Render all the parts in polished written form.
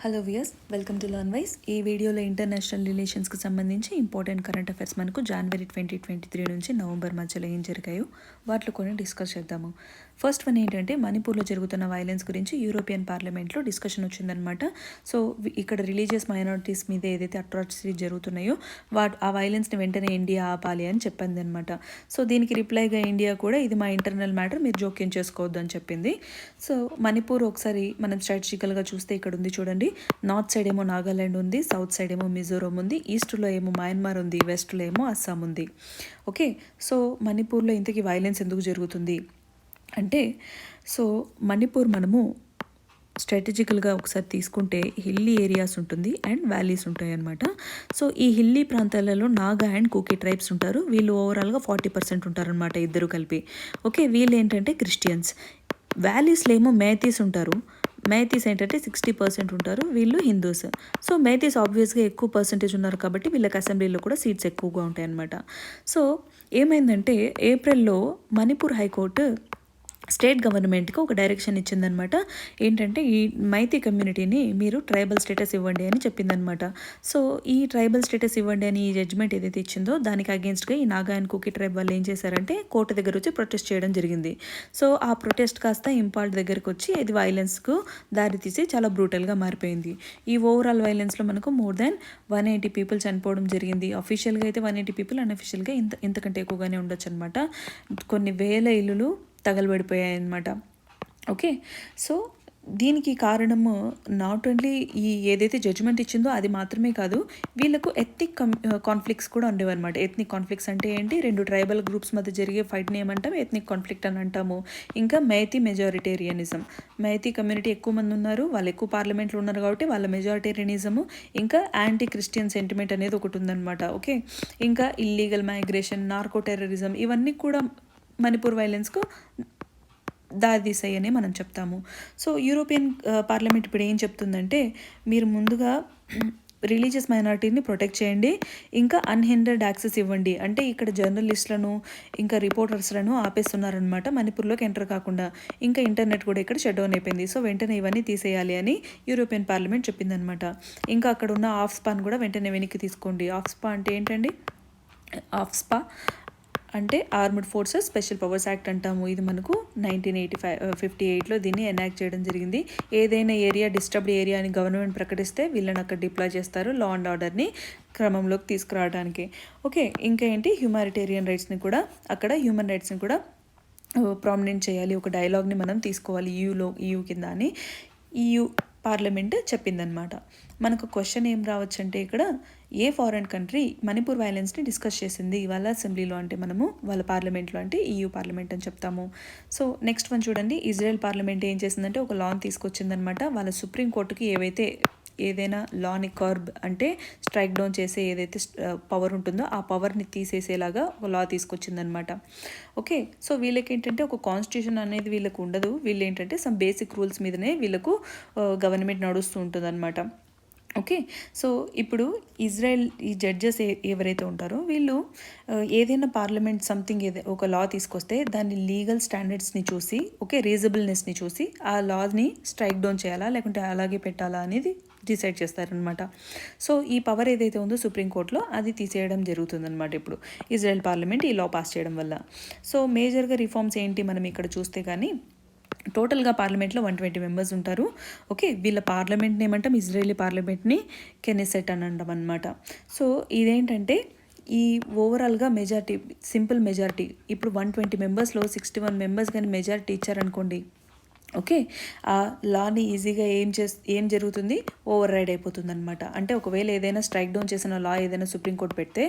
Hello viewers, welcome to learn wise. ఈ వీడియోలో international రిలేషన్స్కి సంబంధించి ఇంపార్టెంట్ కరెంట్ అఫైర్స్ మనకు జనవరి 2023 నుంచి నవంబర్ మధ్యలో ఏం జరిగాయో వాటిలో కొన్ని డిస్కస్ చేద్దాము. ఫస్ట్ వన్ ఏంటంటే మణిపూర్లో జరుగుతున్న వైలెన్స్ గురించి యూరోపియన్ పార్లమెంట్లో డిస్కషన్ వచ్చిందనమాట. సో ఇక్కడ రిలీజియస్ మైనారిటీస్ మీద ఏదైతే అట్రాసిటీస్ జరుగుతున్నాయో ఆ వైలెన్స్ని వెంటనే ఇండియా ఆపాలి అని చెప్పింది అనమాట. సో దీనికి రిప్లైగా ఇండియా కూడా ఇది మా ఇంటర్నల్ మ్యాటర్, మీరు జోక్యం చేసుకోవద్దు అని చెప్పింది. సో మణిపూర్ ఒకసారి మనం స్ట్రాటజికల్గా చూస్తే ఇక్కడ ఉంది చూడండి. నార్త్ సైడ్ ఏమో నాగాలాండ్ ఉంది, సౌత్ సైడ్ ఏమో మిజోరం ఉంది, ఈస్ట్లో ఏమో మయన్మార్ ఉంది, వెస్ట్లో ఏమో అస్సాం ఉంది. ఓకే, సో మణిపూర్లో ఇంతకీ వైలెన్స్ ఎందుకు జరుగుతుంది అంటే, సో మణిపూర్ మనము స్ట్రాటజికల్గా ఒకసారి తీసుకుంటే హిల్లీ ఏరియాస్ ఉంటుంది అండ్ వ్యాలీస్ ఉంటాయి అన్నమాట. సో ఈ హిల్లీ ప్రాంతాలలో నాగా అండ్ కుకీ ట్రైబ్స్ ఉంటారు. వీళ్ళు ఓవరాల్గా 40% ఉంటారనమాట, ఇద్దరు కలిపి. ఓకే, వీళ్ళు ఏంటంటే క్రిస్టియన్స్. వ్యాలీస్లో ఏమో మేతీస్ ఉంటారు. మేతీస్ ఏంటంటే 60% ఉంటారు, వీళ్ళు హిందూస్. సో మేతీస్ ఆబ్వియస్గా ఎక్కువ పర్సంటేజ్ ఉన్నారు కాబట్టి వీళ్ళకి అసెంబ్లీలో కూడా సీట్స్ ఎక్కువగా ఉంటాయి అన్నమాట. సో ఏమైందంటే ఏప్రిల్లో మణిపూర్ హైకోర్టు స్టేట్ గవర్నమెంట్కి ఒక డైరెక్షన్ ఇచ్చిందనమాట. ఏంటంటే ఈ మైతీ కమ్యూనిటీని మీరు ట్రైబల్ స్టేటస్ ఇవ్వండి అని చెప్పిందనమాట. సో ఈ ట్రైబల్ స్టేటస్ ఇవ్వండి అని ఈ జడ్జ్మెంట్ ఏదైతే ఇచ్చిందో దానికి అగేన్స్ట్గా ఈ నాగా అండ్ కుకీ ట్రైబ్ వాళ్ళు ఏం చేశారంటే కోర్టు దగ్గర వచ్చి ప్రొటెస్ట్ చేయడం జరిగింది. సో ఆ ప్రొటెస్ట్ కాస్త ఇంపాల్ట్ దగ్గరకు వచ్చి ఇది వైలెన్స్కు దారితీసి చాలా బ్రూటల్గా మారిపోయింది. ఈ ఓవరాల్ వైలెన్స్లో మనకు మోర్ దాన్ 180 పీపుల్ చనిపోవడం జరిగింది. అఫీషియల్గా అయితే 180 పీపుల్, అన్అఫీషియల్గా ఇంతకంటే ఎక్కువగానే ఉండొచ్చు అనమాట. కొన్ని వేల ఇల్లులు తగలబడిపోయాయి అన్నమాట. ఓకే, సో దీనికి కారణము నాట్ ఓన్లీ ఈ ఏదైతే జడ్జిమెంట్ ఇచ్చిందో అది మాత్రమే కాదు, వీళ్ళకు ఎథ్నిక్ కాన్ఫ్లిక్ట్స్ కూడా ఉండేవన్నమాట. ఎథ్నిక్ కాన్ఫ్లిక్ట్స్ అంటే ఏంటి, రెండు ట్రైబల్ గ్రూప్స్ మధ్య జరిగే ఫైట్ని ఏమంటాం, ఎథ్నిక్ కాన్ఫ్లిక్ట్ అని అంటాము. ఇంకా మైతీ మెజారిటేరియనిజం, మైతీ కమ్యూనిటీ ఎక్కువ మంది ఉన్నారు, వాళ్ళు ఎక్కువ పార్లమెంట్లో ఉన్నారు కాబట్టి వాళ్ళ మెజారిటేరియనిజము. ఇంకా యాంటీ క్రిస్టియన్ సెంటిమెంట్ అనేది ఒకటి ఉందన్నమాట. ఓకే, ఇంకా ఇల్లీగల్ మైగ్రేషన్, నార్కో టెర్రరిజం, ఇవన్నీ కూడా మణిపూర్ వైలెన్స్కు దారితీసాయని మనం చెప్తాము. సో యూరోపియన్ పార్లమెంట్ ఇప్పుడు ఏం చెప్తుందంటే, మీరు ముందుగా రిలీజియస్ మైనారిటీని ప్రొటెక్ట్ చేయండి, ఇంకా అన్హిండర్డ్ యాక్సెస్ ఇవ్వండి. అంటే ఇక్కడ జర్నలిస్టులను ఇంకా రిపోర్టర్స్లను ఆపేస్తున్నారనమాట మణిపూర్లోకి ఎంటర్ కాకుండా. ఇంకా ఇంటర్నెట్ కూడా ఇక్కడ షట్ డౌన్ అయిపోయింది. సో వెంటనే ఇవన్నీ తీసేయాలి అని యూరోపియన్ పార్లమెంట్ చెప్పిందనమాట. ఇంకా అక్కడ ఉన్న ఆఫ్స్పాని కూడా వెంటనే వెనక్కి తీసుకోండి. ఆఫ్స్పా అంటే ఏంటండి, ఆఫ్స్పా అంటే armed forces special powers act అంటాము. ఇది మనకు 1958లో దీన్ని ఎనాక్ట్ చేయడం జరిగింది. ఏదైనా ఏరియా డిస్టర్బ్డ్ ఏరియా అని గవర్నమెంట్ ప్రకటిస్తే వీళ్ళని అక్కడ డిప్లాయ్ చేస్తారు లా అండ్ ఆర్డర్ని క్రమంలోకి తీసుకురావడానికి. ఓకే, ఇంకా ఏంటి, హ్యూమానిటేరియన్ రైట్స్ని కూడా, అక్కడ హ్యూమన్ రైట్స్ని కూడా ప్రామినెంట్ చేయాలి. ఒక డైలాగ్ని మనం తీసుకోవాలి EU కింద అని EU పార్లమెంట్ చెప్పిందనమాట. మనకు క్వశ్చన్ ఏం రావచ్చు అంటే, ఇక్కడ ఏ ఫారెన్ కంట్రీ మణిపూర్ వైలెన్స్ని డిస్కస్ చేసింది వాళ్ళ అసెంబ్లీలో అంటే మనము వాళ్ళ పార్లమెంట్లో అంటే EU పార్లమెంట్ అని చెప్తాము. సో నెక్స్ట్ వన్ చూడండి, ఇజ్రాయెల్ పార్లమెంట్ ఏం చేసిందంటే ఒక లాని తీసుకొచ్చిందనమాట. వాళ్ళ సుప్రీంకోర్టుకి ఏదైనా లాని కర్బ్ అంటే స్ట్రైక్ డౌన్ చేసే ఏదైతే పవర్ ఉంటుందో ఆ పవర్ని తీసేసేలాగా ఒక లా తీసుకొచ్చిందనమాట. ఓకే, సో వీళ్ళకి ఏంటంటే ఒక కాన్స్టిట్యూషన్ అనేది వీళ్ళకు ఉండదు. వీళ్ళు ఏంటంటే సమ్ బేసిక్ రూల్స్ మీదనే వీళ్ళకు గవర్నమెంట్ నడుస్తూ ఉంటుంది అనమాట. ఓకే, సో ఇప్పుడు ఇజ్రాయెల్ ఈ జడ్జెస్ ఎవరైతే ఉంటారో వీళ్ళు ఏదైనా పార్లమెంట్ సంథింగ్ ఒక లా తీసుకొస్తే దాని లీగల్ స్టాండర్డ్స్ని చూసి, ఓకే, రీజనబుల్నెస్ని చూసి ఆ లాని స్ట్రైక్ డౌన్ చేయాలా లేకుంటే అలాగే పెట్టాలా అనేది డిసైడ్ చేస్తారనమాట. సో ఈ పవర్ ఏదైతే ఉందో సుప్రీంకోర్టులో అది తీసేయడం జరుగుతుందన్నమాట ఇప్పుడు ఇజ్రాయెల్ పార్లమెంట్ ఈ లా పాస్ చేయడం వల్ల. సో మేజర్గా రిఫార్మ్స్ ఏంటి మనం ఇక్కడ చూస్తే కానీ, టోటల్గా పార్లమెంట్లో 120 మెంబర్స్ ఉంటారు. ఓకే, వీళ్ళ పార్లమెంట్ని ఏమంటాం, ఇజ్రాయేలీ పార్లమెంట్ని కెనెసెట్ అని అంటాం అనమాట. సో ఇదేంటంటే ఈ ఓవరాల్గా మెజారిటీ, సింపుల్ మెజారిటీ, ఇప్పుడు 120 మెంబర్స్లో 61 మెంబర్స్ కానీ మెజారిటీ ఇచ్చారనుకోండి, ఓకే, ఆ లాని ఈజీగా ఏం జరుగుతుంది, ఓవర్ రైడ్ అయిపోతుంది అనమాట. అంటే ఒకవేళ ఏదైనా స్ట్రైక్ డౌన్ చేసిన లా ఏదైనా సుప్రీంకోర్టు పెడితే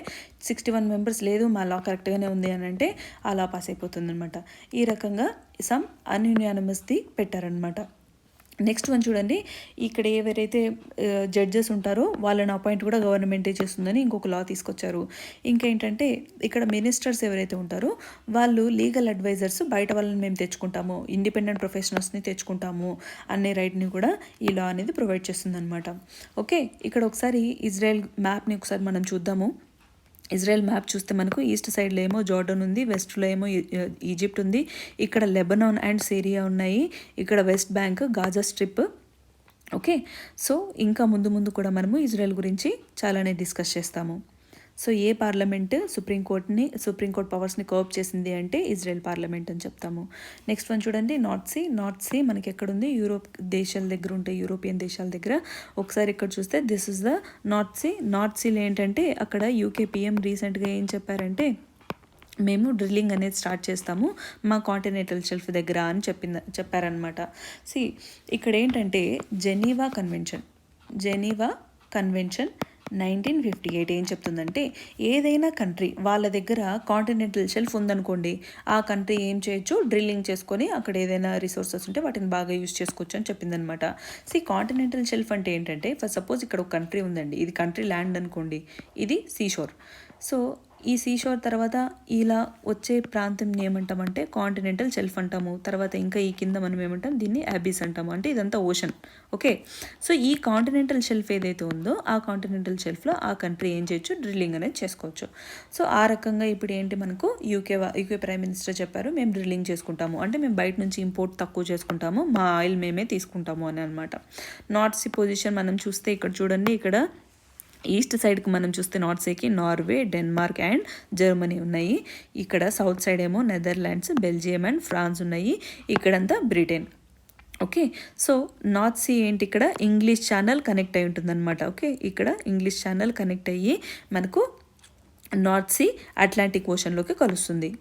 61 మెంబర్స్ లేదు మా లా కరెక్ట్గానే ఉంది అని అంటే ఆ లా పాస్ అయిపోతుంది అనమాట. ఈ రకంగా సమ్ అన్యూనానిమస్ది పెట్టారనమాట. నెక్స్ట్ వన్ చూడండి, ఇక్కడ ఎవరైతే జడ్జెస్ ఉంటారో వాళ్ళని అపాయింట్ కూడా గవర్నమెంటే చేస్తుందని ఇంకొక లా తీసుకొచ్చారు. ఇంకేంటంటే ఇక్కడ మినిస్టర్స్ ఎవరైతే ఉంటారో వాళ్ళు లీగల్ అడ్వైజర్స్ బయట వాళ్ళని మేము తెచ్చుకుంటాము, ఇండిపెండెంట్ ప్రొఫెషనల్స్ని తెచ్చుకుంటాము అనే రైట్ని కూడా ఈ లా అనేది ప్రొవైడ్ చేస్తుంది అనమాట. ఓకే, ఇక్కడ ఒకసారి ఇజ్రాయెల్ మ్యాప్ని ఒకసారి మనం చూద్దాము. ఇజ్రాయెల్ మ్యాప్ చూస్తే మనకు ఈస్ట్ సైడ్లో ఏమో జార్డన్ ఉంది, వెస్ట్లో ఏమో ఈజిప్ట్ ఉంది, ఇక్కడ లెబనాన్ అండ్ సిరియా ఉన్నాయి, ఇక్కడ west bank, Gaza strip, okay. So ఇంకా ముందు ముందు కూడా మనము ఇజ్రాయెల్ గురించి చాలానే డిస్కస్ చేస్తాము. సో ఏ పార్లమెంట్ సుప్రీంకోర్ట్ పవర్స్ని కర్బ్ చేసింది అంటే ఇజ్రాయెల్ పార్లమెంట్ అని చెప్తాము. నెక్స్ట్ వన్ చూడండి, నార్త్ సీ మనకి ఎక్కడుంది? యూరోప్ దేశాల దగ్గర ఉంటాయి, యూరోపియన్ దేశాల దగ్గర. ఒకసారి ఇక్కడ చూస్తే దిస్ ఇస్ ద నార్త్ సీలో ఏంటంటే అక్కడ యూకే పిఎం రీసెంట్గా ఏం చెప్పారంటే మేము డ్రిల్లింగ్ అనేది స్టార్ట్ చేస్తాము మా కాంటినెంటల్ షెల్ఫ్ దగ్గర అని చెప్పారనమాట. ఇక్కడ ఏంటంటే జెనీవా కన్వెన్షన్ 1958 ఏం చెప్తుందంటే ఏదైనా కంట్రీ వాళ్ళ దగ్గర కాంటినెంటల్ షెల్ఫ్ ఉందనుకోండి, ఆ కంట్రీ ఏం చేయొచ్చు? డ్రిల్లింగ్ చేసుకొని అక్కడ ఏదైనా రిసోర్సెస్ ఉంటే వాటిని బాగా యూజ్ చేసుకోవచ్చు అని చెప్పిందనమాట. కాంటినెంటల్ షెల్ఫ్ అంటే ఏంటంటే ఫర్ సపోజ్ ఇక్కడ ఒక కంట్రీ ఉందండి, ఇది కంట్రీ ల్యాండ్ అనుకోండి, ఇది సీషోర్. సో ఈ సీషోర్ తర్వాత ఇలా వచ్చే ప్రాంతం ఏమంటామంటే కాంటినెంటల్ షెల్ఫ్ అంటాము. తర్వాత ఇంకా ఈ కింద మనం ఏమంటాం? దీన్ని అబీస్ అంటాము. అంటే ఇదంతా ఓషన్. ఓకే. సో ఈ కాంటినెంటల్ షెల్ఫ్ ఏదైతే ఉందో ఆ కాంటినెంటల్ షెల్ఫ్లో ఆ కంట్రీ ఏం చేయొచ్చు? డ్రిల్లింగ్ అనేది చేసుకోవచ్చు. సో ఆ రకంగా ఇప్పుడు ఏంటి మనకు యూకే ప్రైమ్ మినిస్టర్ చెప్పారు, మేము డ్రిల్లింగ్ చేసుకుంటాము అంటే మేము బయట నుంచి ఇంపోర్ట్ తక్కువ చేసుకుంటాము, మా ఆయిల్ మేమే తీసుకుంటాము అని అనమాట. నార్త్ సీ పొజిషన్ మనం చూస్తే ఇక్కడ చూడండి, ఇక్కడ ఈస్ట్ సైడ్కి మనం చూస్తే నార్త్ సీకి నార్వే, డెన్మార్క్ అండ్ జర్మనీ ఉన్నాయి. ఇక్కడ సౌత్ సైడ్ ఏమో నెదర్లాండ్స్, బెల్జియం అండ్ ఫ్రాన్స్ ఉన్నాయి. ఇక్కడంతా Britain. Okay. So north sea ఏంటి? ఇక్కడ ఇంగ్లీష్ ఛానల్ కనెక్ట్ అయి ఉంటుందన్నమాట. ఓకే. ఇక్కడ ఇంగ్లీష్ ఛానల్ కనెక్ట్ అయ్యి మనకు నార్త్ సీ అట్లాంటిక్ ఓషన్లోకి కలుస్తుంది.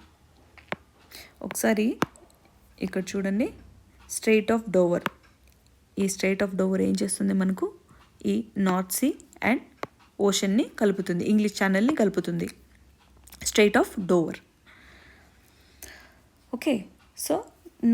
ఒకసారి ఇక్కడ చూడండి, స్ట్రెయిట్ ఆఫ్ డోవర్. ఈ స్ట్రెయిట్ ఆఫ్ డోవర్ ఏం చేస్తుంది? మనకు ఈ నార్త్ సీ అండ్ ఓషన్ని కలుపుతుంది, ఇంగ్లీష్ ఛానల్ని కలుపుతుంది, strait of Dover. Okay. So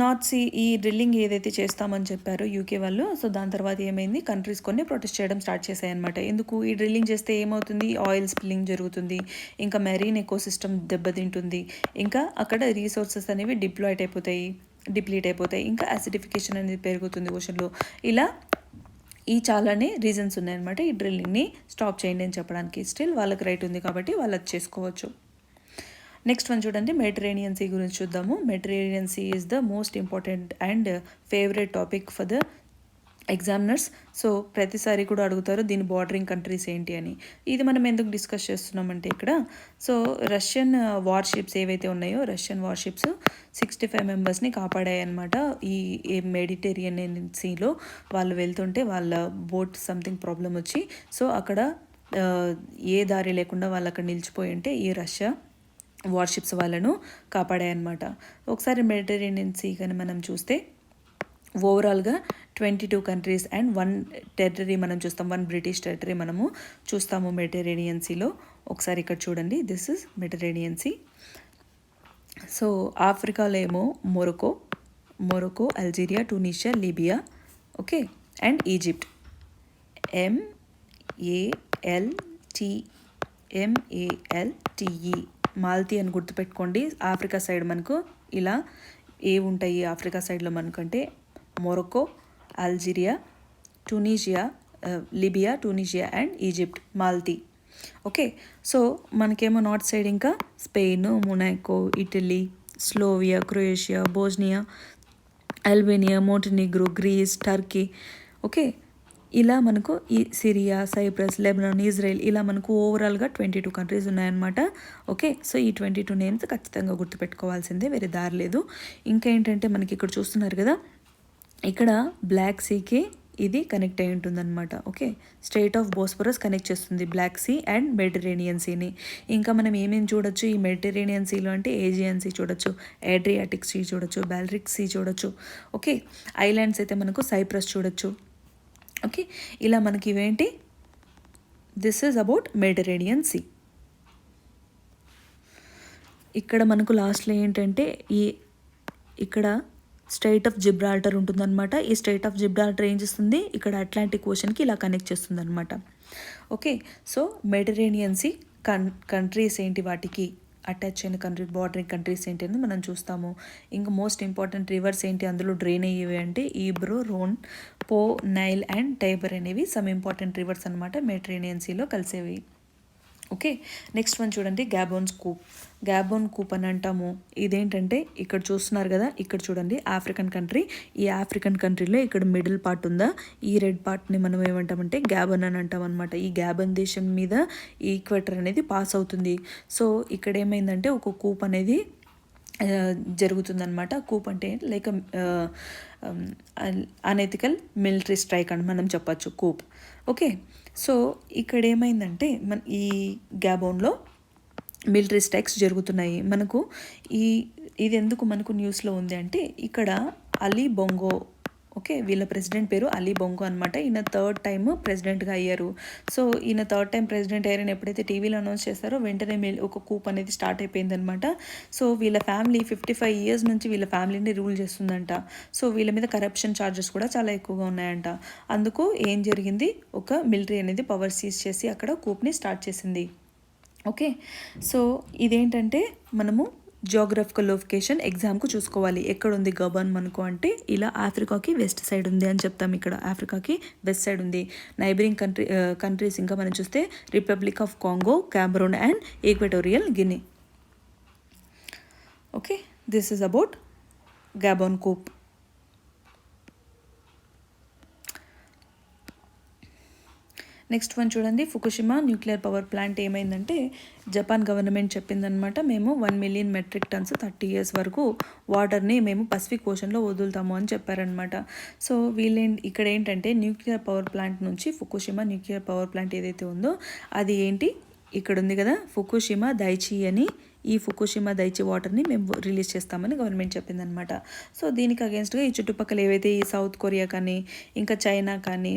north sea ఈ డ్రిల్లింగ్ ఏదైతే చేస్తామని చెప్పారో యూకే వాళ్ళు, సో దాని తర్వాత ఏమైంది? కంట్రీస్ కొన్ని ప్రొటెస్ట్ చేయడం స్టార్ట్ చేశాయి అనమాట. ఎందుకు? ఈ డ్రిల్లింగ్ చేస్తే ఏమవుతుంది? ఆయిల్ స్పిల్లింగ్ జరుగుతుంది, ఇంకా మెరీన్ ఎకోసిస్టమ్ దెబ్బతింటుంది, ఇంకా అక్కడ రీసోర్సెస్ అనేవి డిప్లీట్ అయిపోతాయి, ఇంకా యాసిడిఫికేషన్ అనేది పెరుగుతుంది ఓషన్లో. ఇలా ఈ చాలానే రీజన్స్ ఉన్నాయన్నమాట ఈ డ్రిల్లింగ్ని స్టాప్ చేయండి అని చెప్పడానికి. స్టిల్ వాళ్ళకి రైట్ ఉంది కాబట్టి వాళ్ళు అది చేసుకోవచ్చు. నెక్స్ట్ వన్ చూడండి, మెడిటరేనియన్ సీ గురించి చూద్దాము. Mediterranean sea is the most important and favourite topic for the examiners. So ప్రతిసారి కూడా అడుగుతారు దీని బార్డరింగ్ కంట్రీస్ ఏంటి అని. ఇది మనం ఎందుకు డిస్కస్ చేస్తున్నామంటే ఇక్కడ సో రష్యన్ వార్షిప్స్ ఏవైతే ఉన్నాయో, రష్యన్ వార్షిప్స్ 65 మెంబర్స్ని కాపాడాయి అనమాట. ఈ మెడిటరేనియన్ సీలో వాళ్ళు వెళ్తుంటే వాళ్ళ బోట్ సంథింగ్ ప్రాబ్లం వచ్చి సో అక్కడ ఏ దారి లేకుండా వాళ్ళు అక్కడ నిలిచిపోయి ఉంటే ఈ రష్యా వార్షిప్స్ వాళ్ళను కాపాడాయన్నమాట. ఒకసారి మెడిటరేనియన్ సీ కానీ మనం చూస్తే ఓవరాల్గా 22 కంట్రీస్ అండ్ 1 టెరిటరీ మనం చూస్తాం, 1 బ్రిటిష్ టెరిటరీ మనము చూస్తాము మెడిటరేనియన్ సీలో. ఒకసారి ఇక్కడ చూడండి, this is Mediterranean sea. So ఆఫ్రికాలో ఏమో Morocco, Algeria, Tunisia, Libya, okay, and Egypt. MALTE మాల్తీ అని గుర్తుపెట్టుకోండి. ఆఫ్రికా సైడ్ మనకు ఇలా ఉంటాయి ఆఫ్రికా సైడ్లో మనకంటే Morocco, Algeria, Libya, Tunisia and Egypt, మాల్తీ. ఓకే. సో మనకేమో నార్త్ సైడ్ ఇంకా Spain, Monaco, Italy, Slovenia, Croatia, Bosnia, Albania, Montenegro, Greece, Turkey. Okay. ఇలా మనకు ఈ సిరియా, సైప్రస్, లెబనాన్, ఇజ్రాయెల్ ఇలా మనకు ఓవరాల్గా 22 కంట్రీస్ ఉన్నాయన్నమాట. ఓకే. సో ఈ 22 నేమ్స్ ఖచ్చితంగా గుర్తుపెట్టుకోవాల్సిందే, వేరే దారి లేదు. ఇంకా ఏంటంటే మనకి ఇక్కడ చూస్తున్నారు కదా, ఇక్కడ బ్లాక్ సీకి ఇది కనెక్ట్ అయి ఉంటుందన్నమాట. Okay. Strait of Bosphorus connect చేస్తుంది బ్లాక్ సీ అండ్ మెడిటరేనియన్ సీని. ఇంకా మనం ఏమేమి చూడొచ్చు ఈ మెడిటరేనియన్ సీలో అంటే ఏజియన్ సీ చూడొచ్చు, ఏడ్రియాటిక్ సీ చూడొచ్చు, బాల్టిక్ సీ చూడొచ్చు. ఓకే. ఐలాండ్స్ అయితే మనకు సైప్రస్ చూడొచ్చు. ఓకే. ఇలా మనకి ఇవేంటి? This is about Mediterranean sea. ఇక్కడ మనకు లాస్ట్లో ఏంటంటే ఇక్కడ స్ట్రెయిట్ ఆఫ్ జిబ్రాల్టర్ ఉంటుందన్నమాట. ఈ స్ట్రెయిట్ ఆఫ్ జిబ్రాల్టర్ ఏం చేస్తుంది? ఇక్కడ అట్లాంటిక్ ఓషన్కి ఇలా కనెక్ట్ చేస్తుంది అనమాట. Okay. So Mediterranean sea countries ఏంటి, వాటికి అటాచ్ అయిన బార్డరింగ్ కంట్రీస్ ఏంటి అని మనం చూస్తాము. ఇంకా మోస్ట్ ఇంపార్టెంట్ రివర్స్ ఏంటి అందులో డ్రైన్ అయ్యేవి అంటే ఈబ్రో, రోన్, పో, నైల్ అండ్ టైబర్ అనేవి సమ్ ఇంపార్టెంట్ రివర్స్ అనమాట మెడిటరేనియన్ సీలో కలిసేవి. ఓకే. నెక్స్ట్ వన్ చూడండి, గ్యాబోన్ కూప్ అని అంటాము. ఇదేంటంటే ఇక్కడ చూస్తున్నారు కదా, ఇక్కడ చూడండి ఆఫ్రికన్ కంట్రీ. ఈ ఆఫ్రికన్ కంట్రీలో ఇక్కడ మిడిల్ పార్ట్ ఉందా, ఈ రెడ్ పార్ట్ని మనం ఏమంటామంటే గ్యాబన్ అని అంటాం అనమాట. ఈ గ్యాబన్ దేశం మీద ఈక్వేటర్ అనేది పాస్ అవుతుంది. సో ఇక్కడ ఏమైందంటే ఒక కూప్ అనేది జరుగుతుందన్నమాట. కూప్ అంటే లైక్ అనెథికల్ మిలిటరీ స్ట్రైక్ అని మనం చెప్పచ్చు కూప్. ఓకే. సో ఇక్కడ ఏమైందంటే ఈ గ్యాబోన్లో మిలిటరీ స్ట్రైక్స్ జరుగుతున్నాయి. మనకు ఇది ఎందుకు మనకు న్యూస్లో ఉంది అంటే ఇక్కడ అలీ బొంగో, ఓకే, వీళ్ళ ప్రెసిడెంట్ పేరు అలీ బొంగో అనమాట. ఈయన 3rd టైం ప్రెసిడెంట్గా అయ్యారు. సో ఈయన 3rd టైం ప్రెసిడెంట్ అయ్యారని ఎప్పుడైతే టీవీలో అనౌన్స్ చేస్తారో వెంటనే ఒక కూప్ అనేది స్టార్ట్ అయిపోయిందనమాట. సో వీళ్ళ ఫ్యామిలీ 55 years నుంచి వీళ్ళ ఫ్యామిలీని రూల్ చేస్తుందంట. సో వీళ్ళ మీద కరప్షన్ ఛార్జెస్ కూడా చాలా ఎక్కువగా ఉన్నాయంట. అందుకు ఏం జరిగింది, ఒక మిలిటరీ అనేది పవర్ సీజ్ చేసి అక్కడ కూప్ని స్టార్ట్ చేసింది. ఓకే. సో ఇదేంటంటే మనము జియోగ్రఫికల్ లొకేషన్ ఎగ్జామ్కు చూసుకోవాలి. ఎక్కడ ఉంది గబన్ మనకు అంటే ఇలా ఆఫ్రికాకి వెస్ట్ సైడ్ ఉంది అని చెప్తాం. ఇక్కడ ఆఫ్రికాకి వెస్ట్ సైడ్ ఉంది. నైబరింగ్ కంట్రీస్ ఇంకా మనం చూస్తే Republic of Congo, Cameroon and Equatorial Guinea. Okay, this is about Gabon coup. Next one చూడండి, ఫుకుషిమా న్యూక్లియర్ పవర్ ప్లాంట్ ఏమైందంటే జపాన్ గవర్నమెంట్ చెప్పిందనమాట, మేము 1 million metric tons 30 years వరకు వాటర్ని మేము పసిఫిక్ ఓషన్లో వదులుతాము అని చెప్పారనమాట. సో ఇక్కడ ఏంటంటే న్యూక్లియర్ పవర్ ప్లాంట్ నుంచి ఫుకుషిమా న్యూక్లియర్ పవర్ ప్లాంట్ ఏదైతే ఉందో అది ఏంటి, ఇక్కడ ఉంది కదా ఫుకుషిమా దైచి అని. ఈ ఫుకుషిమా దైచి వాటర్ని మేము రిలీజ్ చేస్తామని గవర్నమెంట్ చెప్పిందనమాట. సో దీనికి అగేన్స్ట్గా ఈ చుట్టుపక్కల ఏవైతే ఈ సౌత్ కొరియా కానీ ఇంకా చైనా కానీ,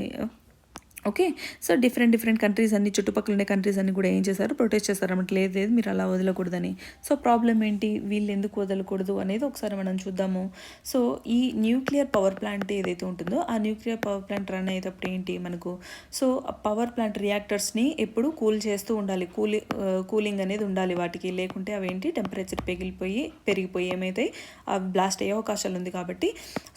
ఓకే, సో డిఫరెంట్ కంట్రీస్ అన్ని చుట్టుపక్కల ఉండే కంట్రీస్ అన్ని కూడా ఏం చేశారు, ప్రొటెస్ట్ చేస్తారు అన్నమాట. లేదు మీరు అలా వదలకూడదని. సో ప్రాబ్లం ఏంటి, వీళ్ళు ఎందుకు వదలకూడదు అనేది ఒకసారి మనం చూద్దాము. సో ఈ న్యూక్లియర్ పవర్ ప్లాంట్ ఏదైతే ఉంటుందో ఆ న్యూక్లియర్ పవర్ ప్లాంట్ రన్ అయ్యేటప్పుడు ఏంటి మనకు, సో పవర్ ప్లాంట్ రియాక్టర్స్ని ఎప్పుడు కూల్ చేస్తూ ఉండాలి, కూలింగ్ అనేది ఉండాలి వాటికి. లేకుంటే అవి ఏంటి టెంపరేచర్ పెరిగిపోయి ఏమైతే బ్లాస్ట్ అయ్యే అవకాశాలు ఉంది. కాబట్టి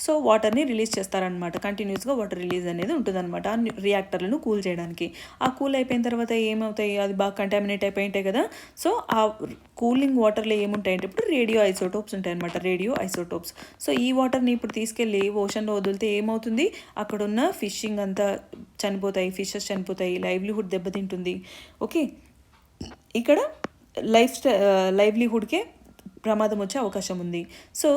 సో వాటర్ని రిలీజ్ చేస్తారనమాట. కంటిన్యూస్గా వాటర్ రిలీజ్ అనేది ఉంటుందన్నమాట రియాక్టర్లను కూల్ చేయడానికి. ఆ కూల్ అయిపోయిన తర్వాత ఏమవుతాయి, అది బాగా కంటామినేట్ అయిపోయి ఉంటాయి కదా. సో ఆ కూలింగ్ వాటర్లో ఏముంటాయంటే ఇప్పుడు రేడియో ఐసోటోప్స్ ఉంటాయి అనమాట. సో ఈ వాటర్ని ఇప్పుడు తీసుకెళ్ళి ఓషన్లో వదిలితే ఏమవుతుంది, అక్కడున్న ఫిషింగ్ అంతా చనిపోతాయి, ఫిషెస్ చనిపోతాయి, లైవ్లీహుడ్ దెబ్బతింటుంది. ఓకే, ఇక్కడ లైవ్లీహుడ్కే ప్రమాదం వచ్చే అవకాశం ఉంది. సో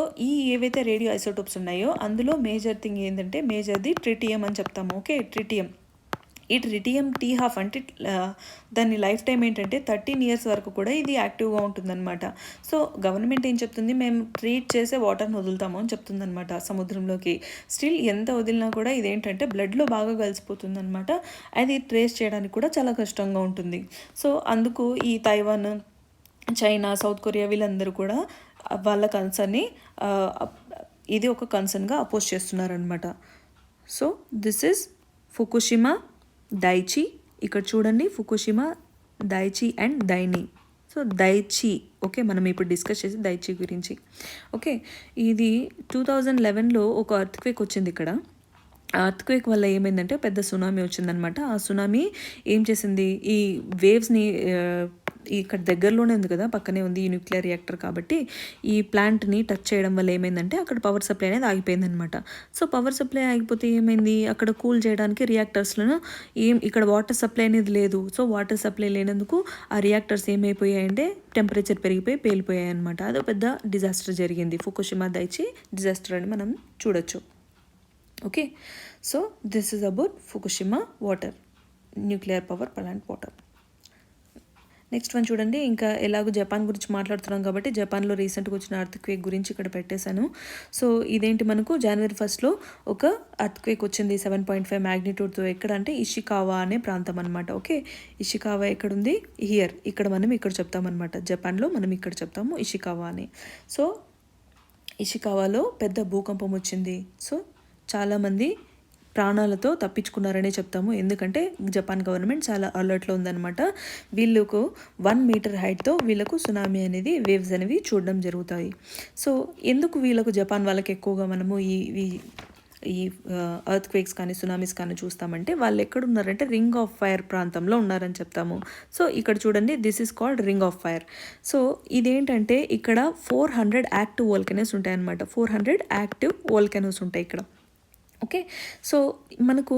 ఏవైతే రేడియో ఐసోటోప్స్ ఉన్నాయో అందులో మేజర్ థింగ్ ఏంటంటే మేజర్ది ట్రిటియం అని చెప్తాము. Okay, tritium. ఈ ట్రిటియం T12 అంటే దాని లైఫ్ టైం ఏంటంటే 13 years వరకు కూడా ఇది యాక్టివ్గా ఉంటుందన్నమాట. సో గవర్నమెంట్ ఏం చెప్తుంది, మేము ట్రీట్ చేసే వాటర్ని వదులుతాము అని చెప్తుందన్నమాట సముద్రంలోకి. స్టిల్ ఎంత వదిలినా కూడా ఇదేంటంటే బ్లడ్లో బాగా కలిసిపోతుందన్నమాట. అది ట్రేస్ చేయడానికి కూడా చాలా కష్టంగా ఉంటుంది. సో అందుకు ఈ తైవాన్, చైనా, సౌత్ కొరియా వీళ్ళందరూ కూడా వాళ్ళ కన్సర్న్ని ఇది ఒక కన్సర్న్గా అపోజ్ చేస్తున్నారనమాట. So this is Fukushima Daiichi. ఇక్కడ చూడండి Fukushima Daiichi and Daini. So Daiichi, okay, మనం ఇప్పుడు డిస్కస్ చేసి దైచి గురించి. ఓకే, ఇది 2011లో ఒక ఎర్త్క్వేక్ వచ్చింది ఇక్కడ. ఆ ఎర్త్క్వేక్ వల్ల ఏమైందంటే పెద్ద సునామీ వచ్చిందనమాట. ఆ సునామీ ఏం చేసింది, ఈ వేవ్స్ని ఇక్కడ దగ్గరలోనే ఉంది కదా, పక్కనే ఉంది ఈ న్యూక్లియర్ రియాక్టర్ కాబట్టి ఈ ప్లాంట్ని టచ్ చేయడం వల్ల ఏమైందంటే అక్కడ పవర్ సప్లై అనేది ఆగిపోయిందనమాట. సో పవర్ సప్లై ఆగిపోతే ఏమైంది, అక్కడ కూల్ చేయడానికి రియాక్టర్స్లను ఇక్కడ వాటర్ సప్లై అనేది లేదు. సో వాటర్ సప్లై లేనందుకు ఆ రియాక్టర్స్ ఏమైపోయాయంటే టెంపరేచర్ పెరిగిపోయి పేలిపోయాయి అనమాట. అదో పెద్ద డిజాస్టర్ జరిగింది. ఫుకుషిమా దైచి డిజాస్టర్ అని మనం చూడొచ్చు. Okay, so this is about Fukushima water, nuclear power plant water. Next one చూడండి, ఇంకా ఎలాగో జపాన్ గురించి మాట్లాడుతున్నాం కాబట్టి జపాన్లో రీసెంట్గా వచ్చిన అర్త్క్వేక్ గురించి ఇక్కడ పెట్టేశాను. సో ఇదేంటి మనకు January 1 ఒక అర్త్క్వేక్ వచ్చింది 7.5 magnitudeతో. ఎక్కడ అంటే ఇషికావా అనే ప్రాంతం అనమాట. ఓకే, ఇషికావా ఎక్కడుంది, ఇక్కడ మనం ఇక్కడ చెప్తామన్నమాట. జపాన్లో మనం ఇక్కడ చెప్తాము ఇషికావా అని. సో ఇషికావాలో పెద్ద భూకంపం వచ్చింది. సో చాలామంది ప్రాణాలతో తప్పించుకున్నారనే చెప్తాము. ఎందుకంటే జపాన్ గవర్నమెంట్ చాలా అలర్ట్లో ఉందన్నమాట. వీళ్ళకు 1 meter హైట్తో వీళ్ళకు సునామీ అనేది వేవ్స్ అనేవి చూడడం జరుగుతాయి. సో ఎందుకు వీళ్ళకు జపాన్ వాళ్ళకి ఎక్కువగా మనము ఈ ఈ ఎర్త్ క్వేక్స్ కానీ సునామీస్ కానీ చూస్తామంటే వాళ్ళు ఎక్కడ ఉన్నారంటే రింగ్ ఆఫ్ ఫైర్ ప్రాంతంలో ఉన్నారని చెప్తాము. సో ఇక్కడ చూడండి, this is called ring of fire. So ఇదేంటంటే ఇక్కడ 400 యాక్టివ్ వోల్కనోస్ ఉంటాయన్నమాట. 400 యాక్టివ్ వోల్కనోస్ ఉంటాయి ఇక్కడ. ఓకే, సో మనకు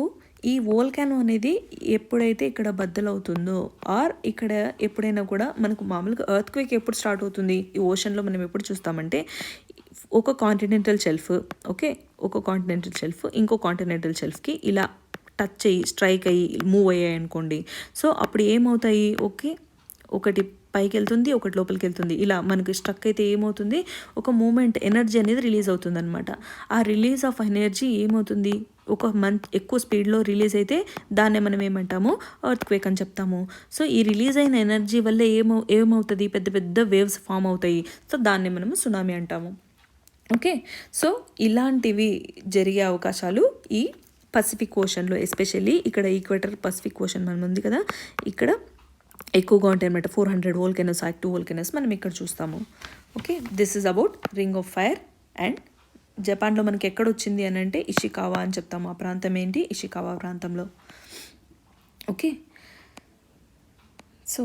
ఈ వోల్కానో అనేది ఎప్పుడైతే ఇక్కడ బద్దలవుతుందో ఆర్ ఇక్కడ ఎప్పుడైనా కూడా మనకు మామూలుగా ఎర్త్ క్వేక్ ఎప్పుడు స్టార్ట్ అవుతుంది ఈ ఓషన్లో మనం ఎప్పుడు చూస్తామంటే ఒక కాంటినెంటల్ షెల్ఫ్, ఓకే, ఒక కాంటినెంటల్ షెల్ఫ్ ఇంకో కాంటినెంటల్ షెల్ఫ్కి ఇలా టచ్ అయ్యి స్ట్రైక్ అయ్యి మూవ్ అయ్యాయి అనుకోండి. సో అప్పుడు ఏమవుతాయి, ఓకే, ఒకటి పైకి వెళ్తుంది ఒకటి లోపలికి వెళ్తుంది. ఇలా మనకి స్ట్రక్ అయితే ఏమవుతుంది, ఒక మూమెంట్ ఎనర్జీ అనేది రిలీజ్ అవుతుంది అనమాట. ఆ రిలీజ్ ఆఫ్ ఎనర్జీ ఏమవుతుంది, ఒక ఎక్కువ స్పీడ్లో రిలీజ్ అయితే దాన్నే మనం ఏమంటాము, ఎర్త్ క్వేక్ అని చెప్తాము. సో ఈ రిలీజ్ అయిన ఎనర్జీ వల్ల ఏమవుతుంది, పెద్ద పెద్ద వేవ్స్ ఫామ్ అవుతాయి. సో దాన్నే మనము సునామీ అంటాము. ఓకే, సో ఇలాంటివి జరిగే అవకాశాలు ఈ పసిఫిక్ ఓషన్లో, ఎస్పెషల్లీ ఇక్కడ ఈక్వేటర్ పసిఫిక్ ఓషన్ మనం ఉంది కదా, ఇక్కడ ఎక్కువగా ఉంటాయి అన్నమాట. 400 వోల్కనోస్, యాక్టివ్ వోల్కనోస్ మనం ఇక్కడ చూస్తాము. Okay, this is about ring of fire. And జపాన్లో మనకి ఎక్కడ వచ్చింది అని అంటే ఇషికావా అని చెప్తాము. ఆ ప్రాంతం ఏంటి, ఇషికావా ప్రాంతంలో. ఓకే, సో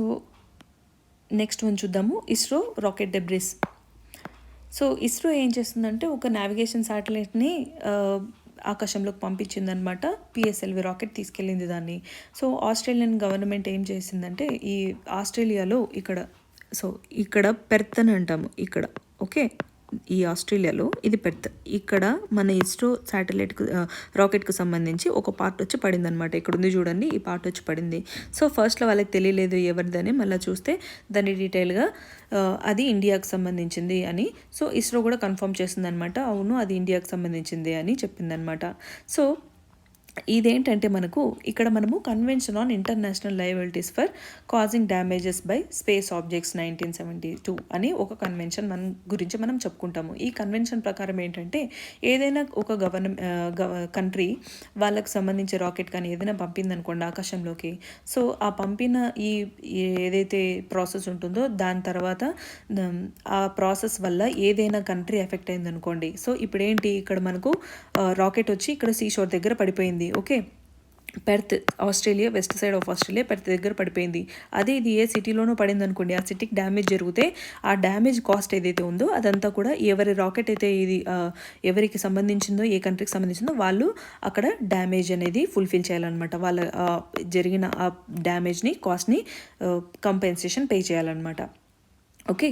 నెక్స్ట్ వన్ చూద్దాము, ISRO rocket debris. So ISRO ఏం చేస్తుందంటే ఒక నావిగేషన్ శాటిలైట్ని ఆకాశంలోకి పంపించిందనమాట. పిఎస్ఎల్వి రాకెట్ తీసుకెళ్ళింది దాన్ని. సో ఆస్ట్రేలియన్ గవర్నమెంట్ ఏం చేసిందంటే ఈ ఆస్ట్రేలియాలో ఇక్కడ పెర్త్ అని అంటాము ఇక్కడ. ఓకే, ఈ ఆస్ట్రేలియాలో ఇది పెర్త్. ఇక్కడ మన ఇస్రో రాకెట్కు సంబంధించి ఒక పార్ట్ వచ్చి పడింది అనమాట. ఇక్కడ ఉంది చూడండి, ఈ పార్ట్ వచ్చి పడింది. సో ఫస్ట్లో వాళ్ళకి తెలియలేదు ఎవరిదని, మళ్ళీ చూస్తే దాన్ని డీటెయిల్గా అది ఇండియాకు సంబంధించింది అని. సో ఇస్రో కూడా కన్ఫర్మ్ చేసింది అనమాట, అవును అది ఇండియాకు సంబంధించింది అని చెప్పిందనమాట. సో ఇదేంటంటే మనకు ఇక్కడ మనము convention on international liabilities for causing damages by space objects 1972 అని ఒక కన్వెన్షన్ గురించి మనం చెప్పుకుంటాము. ఈ కన్వెన్షన్ ప్రకారం ఏంటంటే ఏదైనా ఒక కంట్రీ వాళ్ళకు సంబంధించి రాకెట్ కానీ ఏదైనా పంపిందనుకోండి ఆకాశంలోకి, సో ఆ పంపిన ఈ ఏదైతే ప్రాసెస్ ఉంటుందో దాని తర్వాత ఆ ప్రాసెస్ వల్ల ఏదైనా కంట్రీ ఎఫెక్ట్ అయిందనుకోండి, సో ఇప్పుడు ఏంటి ఇక్కడ మనకు రాకెట్ వచ్చి ఇక్కడ సీషోర్ దగ్గర పడిపోయింది. Okay, Perth Australia, west side of Australia Perth దగ్గర పడిపోయింది. అదే ఇది ఏ సిటీలోనో పడింది అనుకోండి, ఆ సిటీకి డ్యామేజ్ జరిగితే ఆ డ్యామేజ్ కాస్ట్ ఏదైతే ఉందో అదంతా కూడా ఎవరి రాకెట్ అయితే ఇది ఎవరికి సంబంధించిందో, ఏ కంట్రీకి సంబంధించిందో వాళ్ళు అక్కడ డ్యామేజ్ అనేది ఫుల్ఫిల్ చేయాలన్నమాట. వాళ్ళ జరిగిన ఆ డ్యామేజ్ని, కాస్ట్ని కంపెన్సేషన్ పే చేయాలన్నమాట. Okay,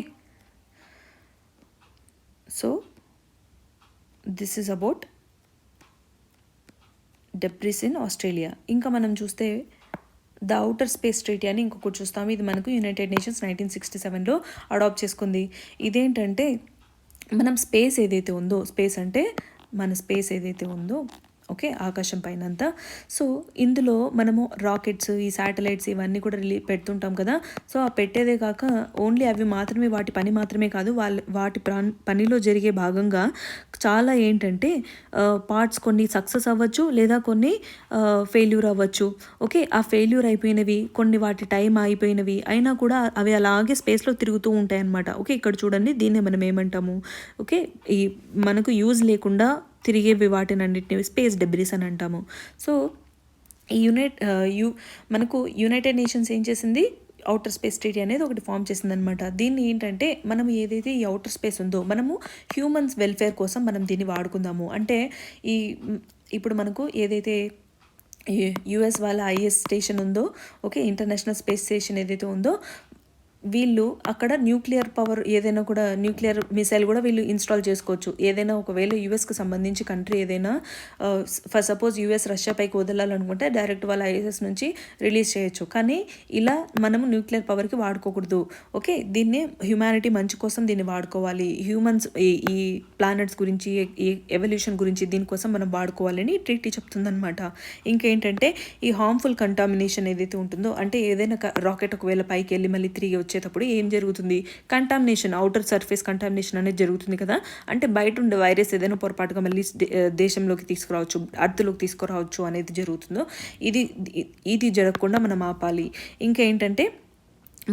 so this is about debris in Australia. ఇంకా మనం చూస్తే ద ఔటర్ స్పేస్ ట్రీటీ అని ఇంకొకటి చూస్తాము. ఇది మనకు యునైటెడ్ నేషన్స్ 1967లో అడాప్ట్ చేసుకుంది. ఇదేంటంటే మనం స్పేస్ ఏదైతే ఉందో, స్పేస్ అంటే మన స్పేస్ ఏదైతే ఉందో, ఓకే, ఆకాశం పైన అంతా. సో ఇందులో మనము రాకెట్స్, ఈ శాటిలైట్స్ ఇవన్నీ కూడా పెడుతుంటాం కదా. సో ఆ పెట్టేదే కాక ఓన్లీ అవి మాత్రమే, వాటి పని మాత్రమే కాదు, వాటి పనిలో జరిగే భాగంగా చాలా ఏంటంటే పార్ట్స్ కొన్ని సక్సెస్ అవ్వచ్చు లేదా కొన్ని ఫెయిల్యూర్ అవ్వచ్చు. ఓకే, ఆ ఫెయిల్యూర్ అయిపోయినవి కొన్ని, వాటి టైం అయిపోయినవి అయినా కూడా అవి అలాగే స్పేస్లో తిరుగుతూ ఉంటాయి అన్నమాట. ఓకే, ఇక్కడ చూడండి, దీన్నే మనం ఏమంటాము, ఓకే, ఈ మనకు యూజ్ లేకుండా తిరిగేవి వాటినన్నిటిని స్పేస్ డెబ్రిస్ అని అంటాము. సో ఈ మనకు యునైటెడ్ నేషన్స్ ఏం చేసింది, ఔటర్ స్పేస్ ట్రీటీ అనేది ఒకటి ఫామ్ చేసిందనమాట. దీన్ని ఏంటంటే మనం ఏదైతే ఈ ఔటర్ స్పేస్ ఉందో మనము హ్యూమన్స్ వెల్ఫేర్ కోసం మనం దీన్ని వాడుకుందాము. అంటే ఇప్పుడు మనకు ఏదైతే యుఎస్ వాళ్ళ ఐఎస్ స్టేషన్ ఉందో, ఓకే, ఇంటర్నేషనల్ స్పేస్ స్టేషన్ ఏదైతే ఉందో, వీళ్ళు అక్కడ న్యూక్లియర్ పవర్ ఏదైనా కూడా, న్యూక్లియర్ మిసైల్ కూడా వీళ్ళు ఇన్స్టాల్ చేసుకోవచ్చు. ఏదైనా ఒకవేళ యూఎస్కి సంబంధించి కంట్రీ ఏదైనా ఫర్ సపోజ్ యూఎస్ రష్యా పైకి వదలాలనుకుంటే డైరెక్ట్ వాళ్ళ ఐఎస్ నుంచి రిలీజ్ చేయొచ్చు. కానీ ఇలా మనము న్యూక్లియర్ పవర్కి వాడుకోకూడదు. ఓకే, దీన్ని హ్యుమానిటీ మంచి కోసం దీన్ని వాడుకోవాలి. హ్యూమన్స్ ఈ ప్లానెట్స్ గురించి, ఈ ఎవల్యూషన్ గురించి దీనికోసం మనం వాడుకోవాలని ట్రీటీ చెప్తుందనమాట. ఇంకేంటంటే ఈ హార్మ్ఫుల్ కంటామినేషన్ ఏదైతే ఉంటుందో, అంటే ఏదైనా రాకెట్ ఒకవేళ పైకి వెళ్ళి మళ్ళీ తిరిగి వచ్చేటప్పుడు ఏం జరుగుతుంది, కంటామినేషన్, అవుటర్ సర్ఫేస్ కంటామినేషన్ అనేది జరుగుతుంది కదా. అంటే బయట ఉండే వైరస్ ఏదైనా పొరపాటుగా మళ్ళీ దేశంలోకి తీసుకురావచ్చు, అర్త్లోకి తీసుకురావచ్చు అనేది జరుగుతుందో, ఇది జరగకుండా మనం ఆపాలి. ఇంకా ఏంటంటే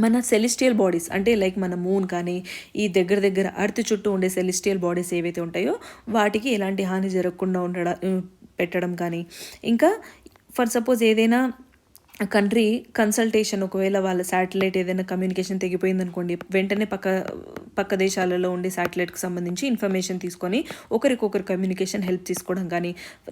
మన సెలిస్టియల్ బాడీస్ అంటే లైక్ మన మూన్ కానీ ఈ దగ్గర దగ్గర అర్త్ చుట్టూ ఉండే సెలిస్టియల్ బాడీస్ ఏవైతే ఉంటాయో వాటికి ఎలాంటి హాని జరగకుండా పెట్టడం కానీ, ఇంకా ఫర్ సపోజ్ ఏదైనా కంట్రీ కన్సల్టేషన్ ఒకవేళ వాళ్ళ శాటిలైట్ ఏదైనా కమ్యూనికేషన్ తెగిపోయింది అనుకోండి, వెంటనే పక్క దేశాలలో ఉండే శాటిలైట్కి సంబంధించి ఇన్ఫర్మేషన్ తీసుకొని ఒకరికొకరు కమ్యూనికేషన్ హెల్ప్ తీసుకోవడం కానీ,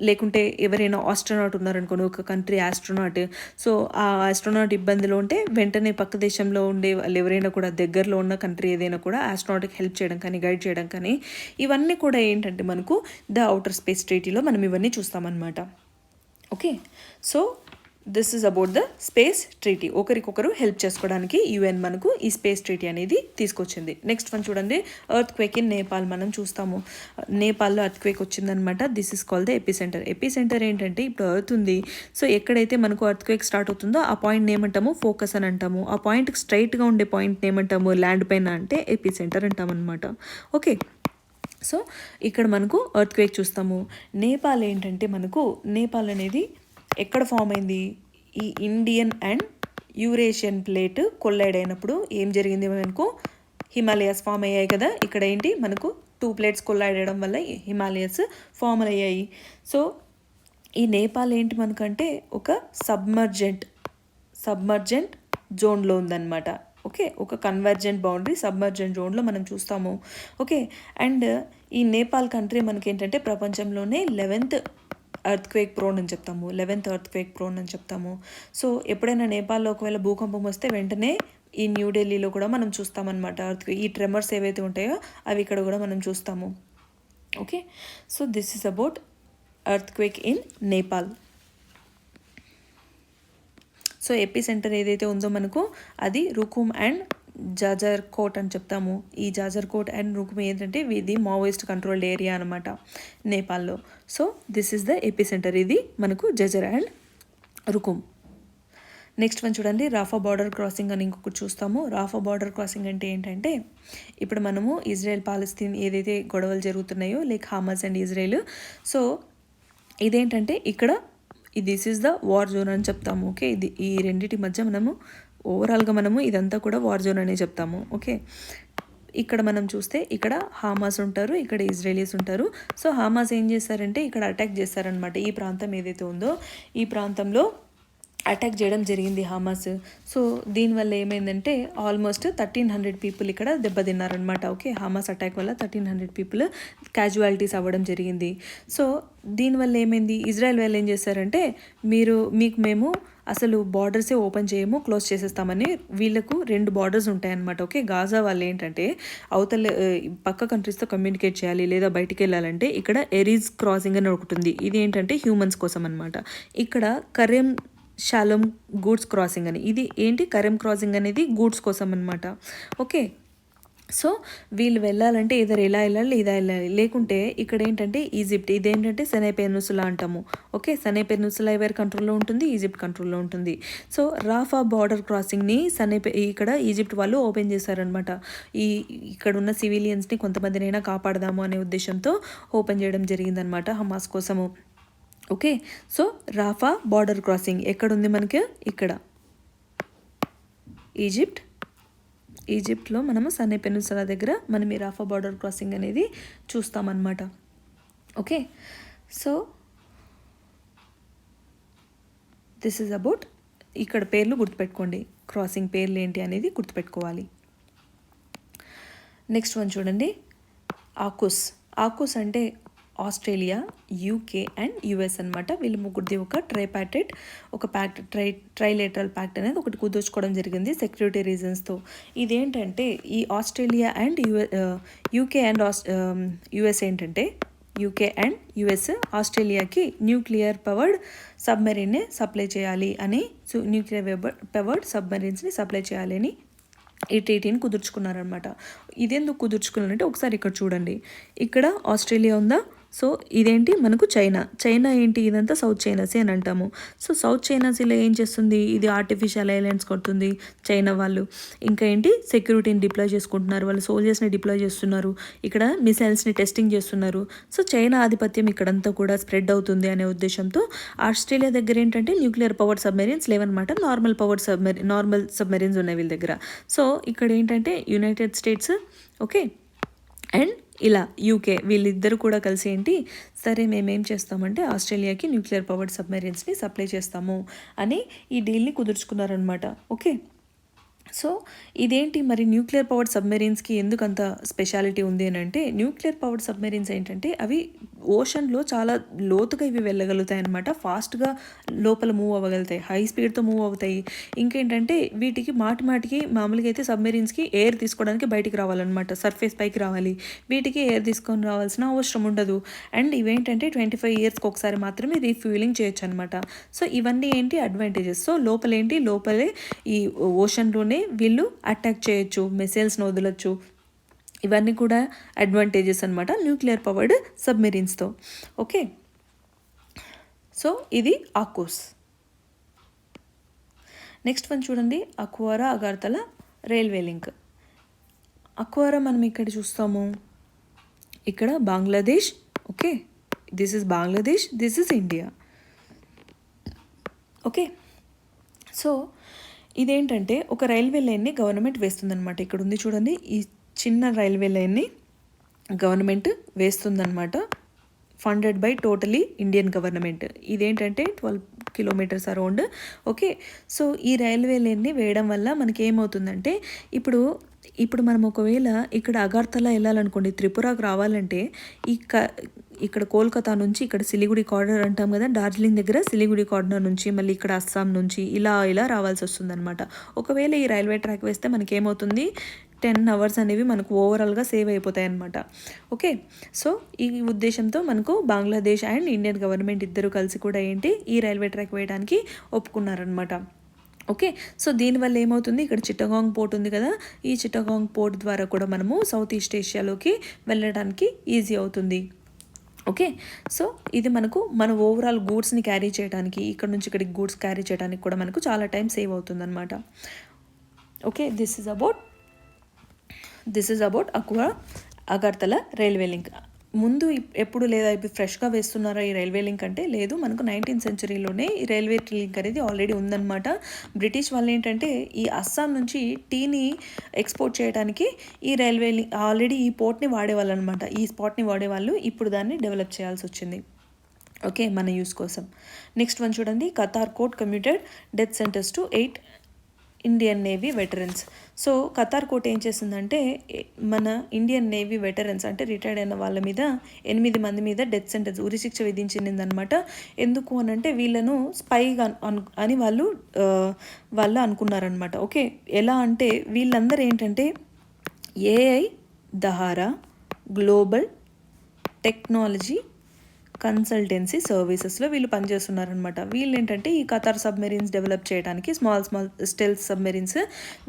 లేకుంటే ఎవరైనా ఆస్ట్రోనాట్ ఉన్నారనుకోండి, ఒక కంట్రీ ఆస్ట్రోనాట్, సో ఆ ఆస్ట్రోనాట్ ఇబ్బందిలో ఉంటే వెంటనే పక్క దేశంలో ఉండే వాళ్ళు ఎవరైనా కూడా దగ్గరలో ఉన్న కంట్రీ ఏదైనా కూడా ఆస్ట్రోనాట్కి హెల్ప్ చేయడం కానీ, గైడ్ చేయడం కానీ, ఇవన్నీ కూడా ఏంటంటే మనకు ద అవుటర్ స్పేస్ ట్రీటీలో మనం ఇవన్నీ చూస్తామన్నమాట. Okay, so this is about the space treaty. ఒకరికొకరు హెల్ప్ చేసుకోవడానికి యుఎన్ మనకు ఈ స్పేస్ ట్రీటీ అనేది తీసుకొచ్చింది. నెక్స్ట్ వన్ చూడండి, ఎర్త్ క్వేక్ ఇన్ నేపాల్. మనం చూస్తాము నేపాల్లో ఎర్త్ క్వేక్ వచ్చిందనమాట. This is called the epicentre. Epicentre ఏంటంటే ఇప్పుడు ఎర్త్ ఉంది, సో ఎక్కడైతే మనకు ఎర్త్ క్వేక్ స్టార్ట్ అవుతుందో ఆ పాయింట్ ఏమంటాము, ఫోకస్ అని అంటాము. ఆ పాయింట్కి స్ట్రైట్గా ఉండే పాయింట్ ఏమంటాము, ల్యాండ్ పైన అంటే ఎపిసెంటర్ అంటాం అనమాట. ఓకే, సో ఇక్కడ మనకు ఎర్త్ క్వేక్ చూస్తాము. నేపాల్ ఏంటంటే మనకు నేపాల్ అనేది ఎక్కడ ఫామ్ అయింది, ఈ Indian and Eurasian plate collide అయినప్పుడు ఏం జరిగింది మనకు, హిమాలయాస్ ఫామ్ అయ్యాయి కదా. ఇక్కడ ఏంటి మనకు 2 ప్లేట్స్ కొల్లైడ్ అయ్యడం వల్ల హిమాలయస్ ఫామ్ అయ్యాయి. సో ఈ నేపాల్ ఏంటి మనకంటే ఒక సబ్మర్జెంట్ జోన్లో ఉందన్నమాట. ఓకే, ఒక కన్వర్జెంట్ బౌండరీ సబ్మర్జెంట్ జోన్లో మనం చూస్తాము. ఓకే, అండ్ ఈ నేపాల్ కంట్రీ మనకేంటంటే ప్రపంచంలోనే 11th ఎర్త్ క్వేక్ ప్రోన్ అని చెప్తాము, 11th ఎర్త్ క్వేక్ ప్రోన్ అని చెప్తాము. సో ఎప్పుడైనా నేపాల్లో ఒకవేళ భూకంపం వస్తే వెంటనే ఈ న్యూఢిల్లీలో కూడా మనం చూస్తామన్నమాట ఎర్త్ క్వేక్. ఈ ట్రెమర్స్ ఏవైతే ఉంటాయో అవి ఇక్కడ కూడా మనం చూస్తాము. Okay, so this is about earth quake in Nepal. So ఎపీ centre ఏదైతే ఉందో మనకు అది రుకుమ్ అండ్ జాజర్ కోట్ అని చెప్తాము. ఈ జాజర్ కోట్ అండ్ రుకుమ్ ఏంటంటే ఇది మావోయిస్ట్ కంట్రోల్డ్ ఏరియా అనమాట నేపాల్లో. So this is the ఎపీ centre, ఇది మనకు జజర్ అండ్ రుకుమ్. నెక్స్ట్ వన్ చూడండి, రాఫా బార్డర్ క్రాసింగ్ అని ఇంకొకటి చూస్తాము. రాఫా బార్డర్ క్రాసింగ్ అంటే ఏంటంటే ఇప్పుడు మనము ఇజ్రాయెల్ పాలస్తీన్ ఏదైతే గొడవలు జరుగుతున్నాయో like Hamas and Israel, so ఇదేంటంటే ఇక్కడ this is the war zone అని చెప్తాము. ఓకే, ఇది ఈ రెండింటి మధ్య మనము ఓవరాల్గా మనము ఇదంతా కూడా వార్ జోన్ అనే చెప్తాము. ఓకే, ఇక్కడ మనం చూస్తే ఇక్కడ హమాస్ ఉంటారు, ఇక్కడ ఇజ్రాయలీస్ ఉంటారు. సో హమాస్ ఏం చేస్తారంటే ఇక్కడ అటాక్ చేస్తారనమాట. ఈ ప్రాంతం ఏదైతే ఉందో ఈ ప్రాంతంలో అటాక్ చేయడం జరిగింది హమాస్. సో దీనివల్ల ఏమైందంటే ఆల్మోస్ట్ 1300 పీపుల్ ఇక్కడ దెబ్బతిన్నారనమాట. ఓకే, హమాస్ అటాక్ వల్ల 1300 పీపుల్ క్యాజువాలిటీస్ అవ్వడం జరిగింది. సో దీనివల్ల ఏమైంది, ఇజ్రాయెల్ వాళ్ళు ఏం చేశారంటే మేము అసలు బార్డర్సే ఓపెన్ చేయము, క్లోజ్ చేసేస్తామని. వీళ్ళకు 2 బార్డర్స్ ఉంటాయన్నమాట. ఓకే, గాజా వాళ్ళు ఏంటంటే అవతల పక్క కంట్రీస్తో కమ్యూనికేట్ చేయాలి లేదా బయటికి వెళ్ళాలంటే ఇక్కడ ఎరీజ్ క్రాసింగ్ అని ఒకటి ఉంది. ఇది ఏంటంటే హ్యూమన్స్ కోసం అనమాట. ఇక్కడ కరెం షాలోమ్ గూడ్స్ క్రాసింగ్ అని, ఇది ఏంటి కరెం క్రాసింగ్ అనేది గూడ్స్ కోసం అనమాట. ఓకే, సో వీళ్ళు వెళ్ళాలంటే ఏదైనా ఎలా వెళ్ళాలి లేదా వెళ్ళాలి, లేకుంటే ఇక్కడ ఏంటంటే ఈజిప్ట్, ఇదేంటంటే సనై పెనుసులా అంటాము. ఓకే, సనై పెనుసులా ఎవరి కంట్రోల్లో ఉంటుంది, ఈజిప్ట్ కంట్రోల్లో ఉంటుంది. సో రాఫా బార్డర్ క్రాసింగ్ని ఇక్కడ ఈజిప్ట్ వాళ్ళు ఓపెన్ చేశారనమాట. ఇక్కడ ఉన్న సివిలియన్స్ని కొంతమందినైనా కాపాడదాము అనే ఉద్దేశంతో ఓపెన్ చేయడం జరిగిందనమాట హమాస్ కోసము. Okay, so Rapha border crossing ఎక్కడుంది మనకి, ఇక్కడ ఈజిప్ట్లో మనము సనై పెనుసులా దగ్గర మనం ఈ రాఫా బార్డర్ క్రాసింగ్ అనేది చూస్తామన్నమాట. Okay, so this is about, ఇక్కడ పేర్లు గుర్తుపెట్టుకోండి, క్రాసింగ్ పేర్లు ఏంటి అనేది గుర్తుపెట్టుకోవాలి. నెక్స్ట్ వన్ చూడండి, ఆకుస్ అంటే ఆస్ట్రేలియా, యూకే అండ్ యుఎస్ అనమాట. వీళ్ళు ముగ్గురిది ఒక ట్రైలేటరల్ ప్యాక్ట్ అనేది ఒకటి కుదుర్చుకోవడం జరిగింది సెక్యూరిటీ రీజన్స్తో. ఇదేంటంటే ఈ Australia and UK and US ఏంటంటే యూకే అండ్ యుఎస్ ఆస్ట్రేలియాకి న్యూక్లియర్ పవర్డ్ సబ్మెరీన్ని సప్లై చేయాలి అని, న్యూక్లియర్ పవర్డ్ సబ్మెరీన్స్ని సప్లై చేయాలి అని ఈ ట్రీటీని కుదుర్చుకున్నారనమాట. ఇదెందుకు కుదుర్చుకున్నారంటే ఒకసారి ఇక్కడ చూడండి, ఇక్కడ ఆస్ట్రేలియా ఉందా, సో ఇదేంటి మనకు చైనా ఏంటి ఇదంతా సౌత్ చైనా సీ అని అంటాము. సో సౌత్ చైనా సీలో ఏం చేస్తుంది, ఇది ఆర్టిఫిషియల్ ఐలాండ్స్ కొడుతుంది చైనా వాళ్ళు. ఇంకా ఏంటి సెక్యూరిటీని డిప్లాయ్ చేసుకుంటున్నారు, వాళ్ళు సోల్జర్స్ని డిప్లాయ్ చేస్తున్నారు, ఇక్కడ మిసైల్స్ని టెస్టింగ్ చేస్తున్నారు. సో చైనా ఆధిపత్యం ఇక్కడంతా కూడా స్ప్రెడ్ అవుతుంది అనే ఉద్దేశంతో ఆస్ట్రేలియా దగ్గర ఏంటంటే న్యూక్లియర్ పవర్డ్ సబ్మెరీన్స్ లేవన్నమాట, నార్మల్ సబ్మెరీన్స్ ఉన్నాయి వీళ్ళ దగ్గర. సో ఇక్కడ ఏంటంటే యునైటెడ్ స్టేట్స్, ఓకే, అండ్ ఇలా యూకే వీళ్ళిద్దరు కూడా కలిసి ఏంటి, సరే మేమేం చేస్తామంటే ఆస్ట్రేలియాకి న్యూక్లియర్ పవర్డ్ సబ్మెరీన్స్ని సప్లై చేస్తాము అని ఈ డీల్ని కుదుర్చుకున్నారనమాట. ఓకే, సో ఇదేంటి మరి న్యూక్లియర్ పవర్డ్ సబ్మెరీన్స్కి ఎందుకు అంత స్పెషాలిటీ ఉంది అని అంటే, న్యూక్లియర్ పవర్డ్ సబ్మెరీన్స్ ఏంటంటే అవి ఓషన్లో చాలా లోతుగా ఇవి వెళ్ళగలుగుతాయి అనమాట, ఫాస్ట్గా లోపల మూవ్ అవ్వగలుగుతాయి, హై స్పీడ్తో మూవ్ అవుతాయి. ఇంకేంటంటే వీటికి మాటికి మామూలుగా అయితే సబ్మెరీన్స్కి ఎయిర్ తీసుకోవడానికి బయటికి రావాలన్నమాట, సర్ఫేస్ పైకి రావాలి, వీటికి ఎయిర్ తీసుకొని రావాల్సిన అవసరం ఉండదు. అండ్ ఇవేంటంటే 25 ఇయర్స్కి ఒకసారి మాత్రమే రీఫ్యూలింగ్ చేయొచ్చు అనమాట. సో ఇవన్నీ ఏంటి అడ్వాంటేజెస్. సో లోపలే ఈ ఓషన్లోనే వీళ్ళు అటాక్ చేయొచ్చు, మిసైల్స్ని వదలొచ్చు, ఇవన్నీ కూడా అడ్వాంటేజెస్ అనమాట న్యూక్లియర్ పవర్డ్ సబ్మెరీన్స్తో. ఓకే, సో ఇది ఆకోస్. నెక్స్ట్ వన్ చూడండి, అక్వారా అగర్తల రైల్వే లింక్. అక్వారా మనం ఇక్కడ చూస్తాము, ఇక్కడ Bangladesh, okay, this is Bangladesh, this is India. Okay, so ఇదేంటంటే ఒక రైల్వే లైన్ని గవర్నమెంట్ వేస్తుందన్నమాట. ఇక్కడ ఉంది చూడండి, ఈ చిన్న రైల్వే లైన్ని గవర్నమెంట్ వేస్తుందన్నమాట, funded by totally Indian government. ఇదేంటంటే 12 కిలోమీటర్స్ అరౌండ్. ఓకే, సో ఈ రైల్వే లైన్ని వేయడం వల్ల మనకి ఏమవుతుందంటే, ఇప్పుడు మనం ఒకవేళ ఇక్కడ అగర్తలా వెళ్ళాలనుకోండి, త్రిపురకు రావాలంటే ఇక్కడ కోల్కతా నుంచి ఇక్కడ సిలిగుడి కార్నర్ అంటాం కదా, డార్జిలింగ్ దగ్గర సిలిగుడి కార్నర్ నుంచి మళ్ళీ ఇక్కడ అస్సాం నుంచి ఇలా రావాల్సి వస్తుంది అనమాట. ఒకవేళ ఈ రైల్వే ట్రాక్ వేస్తే మనకి ఏమవుతుంది, 10 అవర్స్ అనేవి మనకు ఓవరాల్గా సేవ్ అయిపోతాయి అనమాట. ఓకే, సో ఈ ఉద్దేశంతో మనకు బంగ్లాదేశ్ అండ్ ఇండియన్ గవర్నమెంట్ ఇద్దరు కలిసి కూడా ఏంటి ఈ రైల్వే ట్రాక్ వేయడానికి ఒప్పుకున్నారనమాట. ఓకే, సో దీనివల్ల ఏమవుతుంది, ఇక్కడ చిట్టగాంగ్ పోర్ట్ ఉంది కదా, ఈ చిట్టగాంగ్ పోర్ట్ ద్వారా కూడా మనము సౌత్ ఈస్ట్ ఏషియాలోకి వెళ్ళడానికి ఈజీ అవుతుంది. ఓకే, సో ఇది మన ఓవరాల్ గూడ్స్ని క్యారీ చేయడానికి, ఇక్కడ నుంచి ఇక్కడికి గూడ్స్ క్యారీ చేయడానికి కూడా మనకు చాలా టైం సేవ్ అవుతుంది అనమాట. Okay, this is about Agartala railway link. ముందు ఎప్పుడు లేదా ఇప్పుడు ఫ్రెష్గా వేస్తున్నారా ఈ రైల్వే లింక్ అంటే లేదు, మనకు 19th సెంచరీలోనే ఈ రైల్వే లింక్ అనేది ఆల్రెడీ ఉందన్నమాట. బ్రిటిష్ వాళ్ళు ఏంటంటే ఈ అస్సాం నుంచి టీని ఎక్స్పోర్ట్ చేయడానికి ఈ రైల్వే లింక్ ఆల్రెడీ ఈ పోర్ట్ని వాడేవాళ్ళు అనమాట, ఈ స్పాట్ని వాడేవాళ్ళు. ఇప్పుడు దాన్ని డెవలప్ చేయాల్సి వచ్చింది, ఓకే, మన యూస్ కోసం. నెక్స్ట్ వన్ చూడండి, Qatar court commuted death sentence to 8 Indian navy veterans. So Qatar court ఏం చేసిందంటే మన ఇండియన్ నేవీ వెటరన్స్ అంటే రిటైర్డ్ అయిన వాళ్ళ మీద 8 మంది మీద డెత్ సెంటెన్స్ ఉరిశిక్ష విధించిందనమాట. ఎందుకు అని అంటే వీళ్ళను స్పైగా అని వాళ్ళు అనుకున్నారనమాట. ఓకే, ఎలా అంటే వీళ్ళందరూ ఏంటంటే ఏఐ దహారా గ్లోబల్ టెక్నాలజీ కన్సల్టెన్సీ సర్వీసెస్లో వీళ్ళు పనిచేస్తున్నారనమాట. వీళ్ళు ఏంటంటే ఈ ఖతార్ సబ్మెరీన్స్ డెవలప్ చేయడానికి స్మాల్ స్టెల్త్ సబ్మెరీన్స్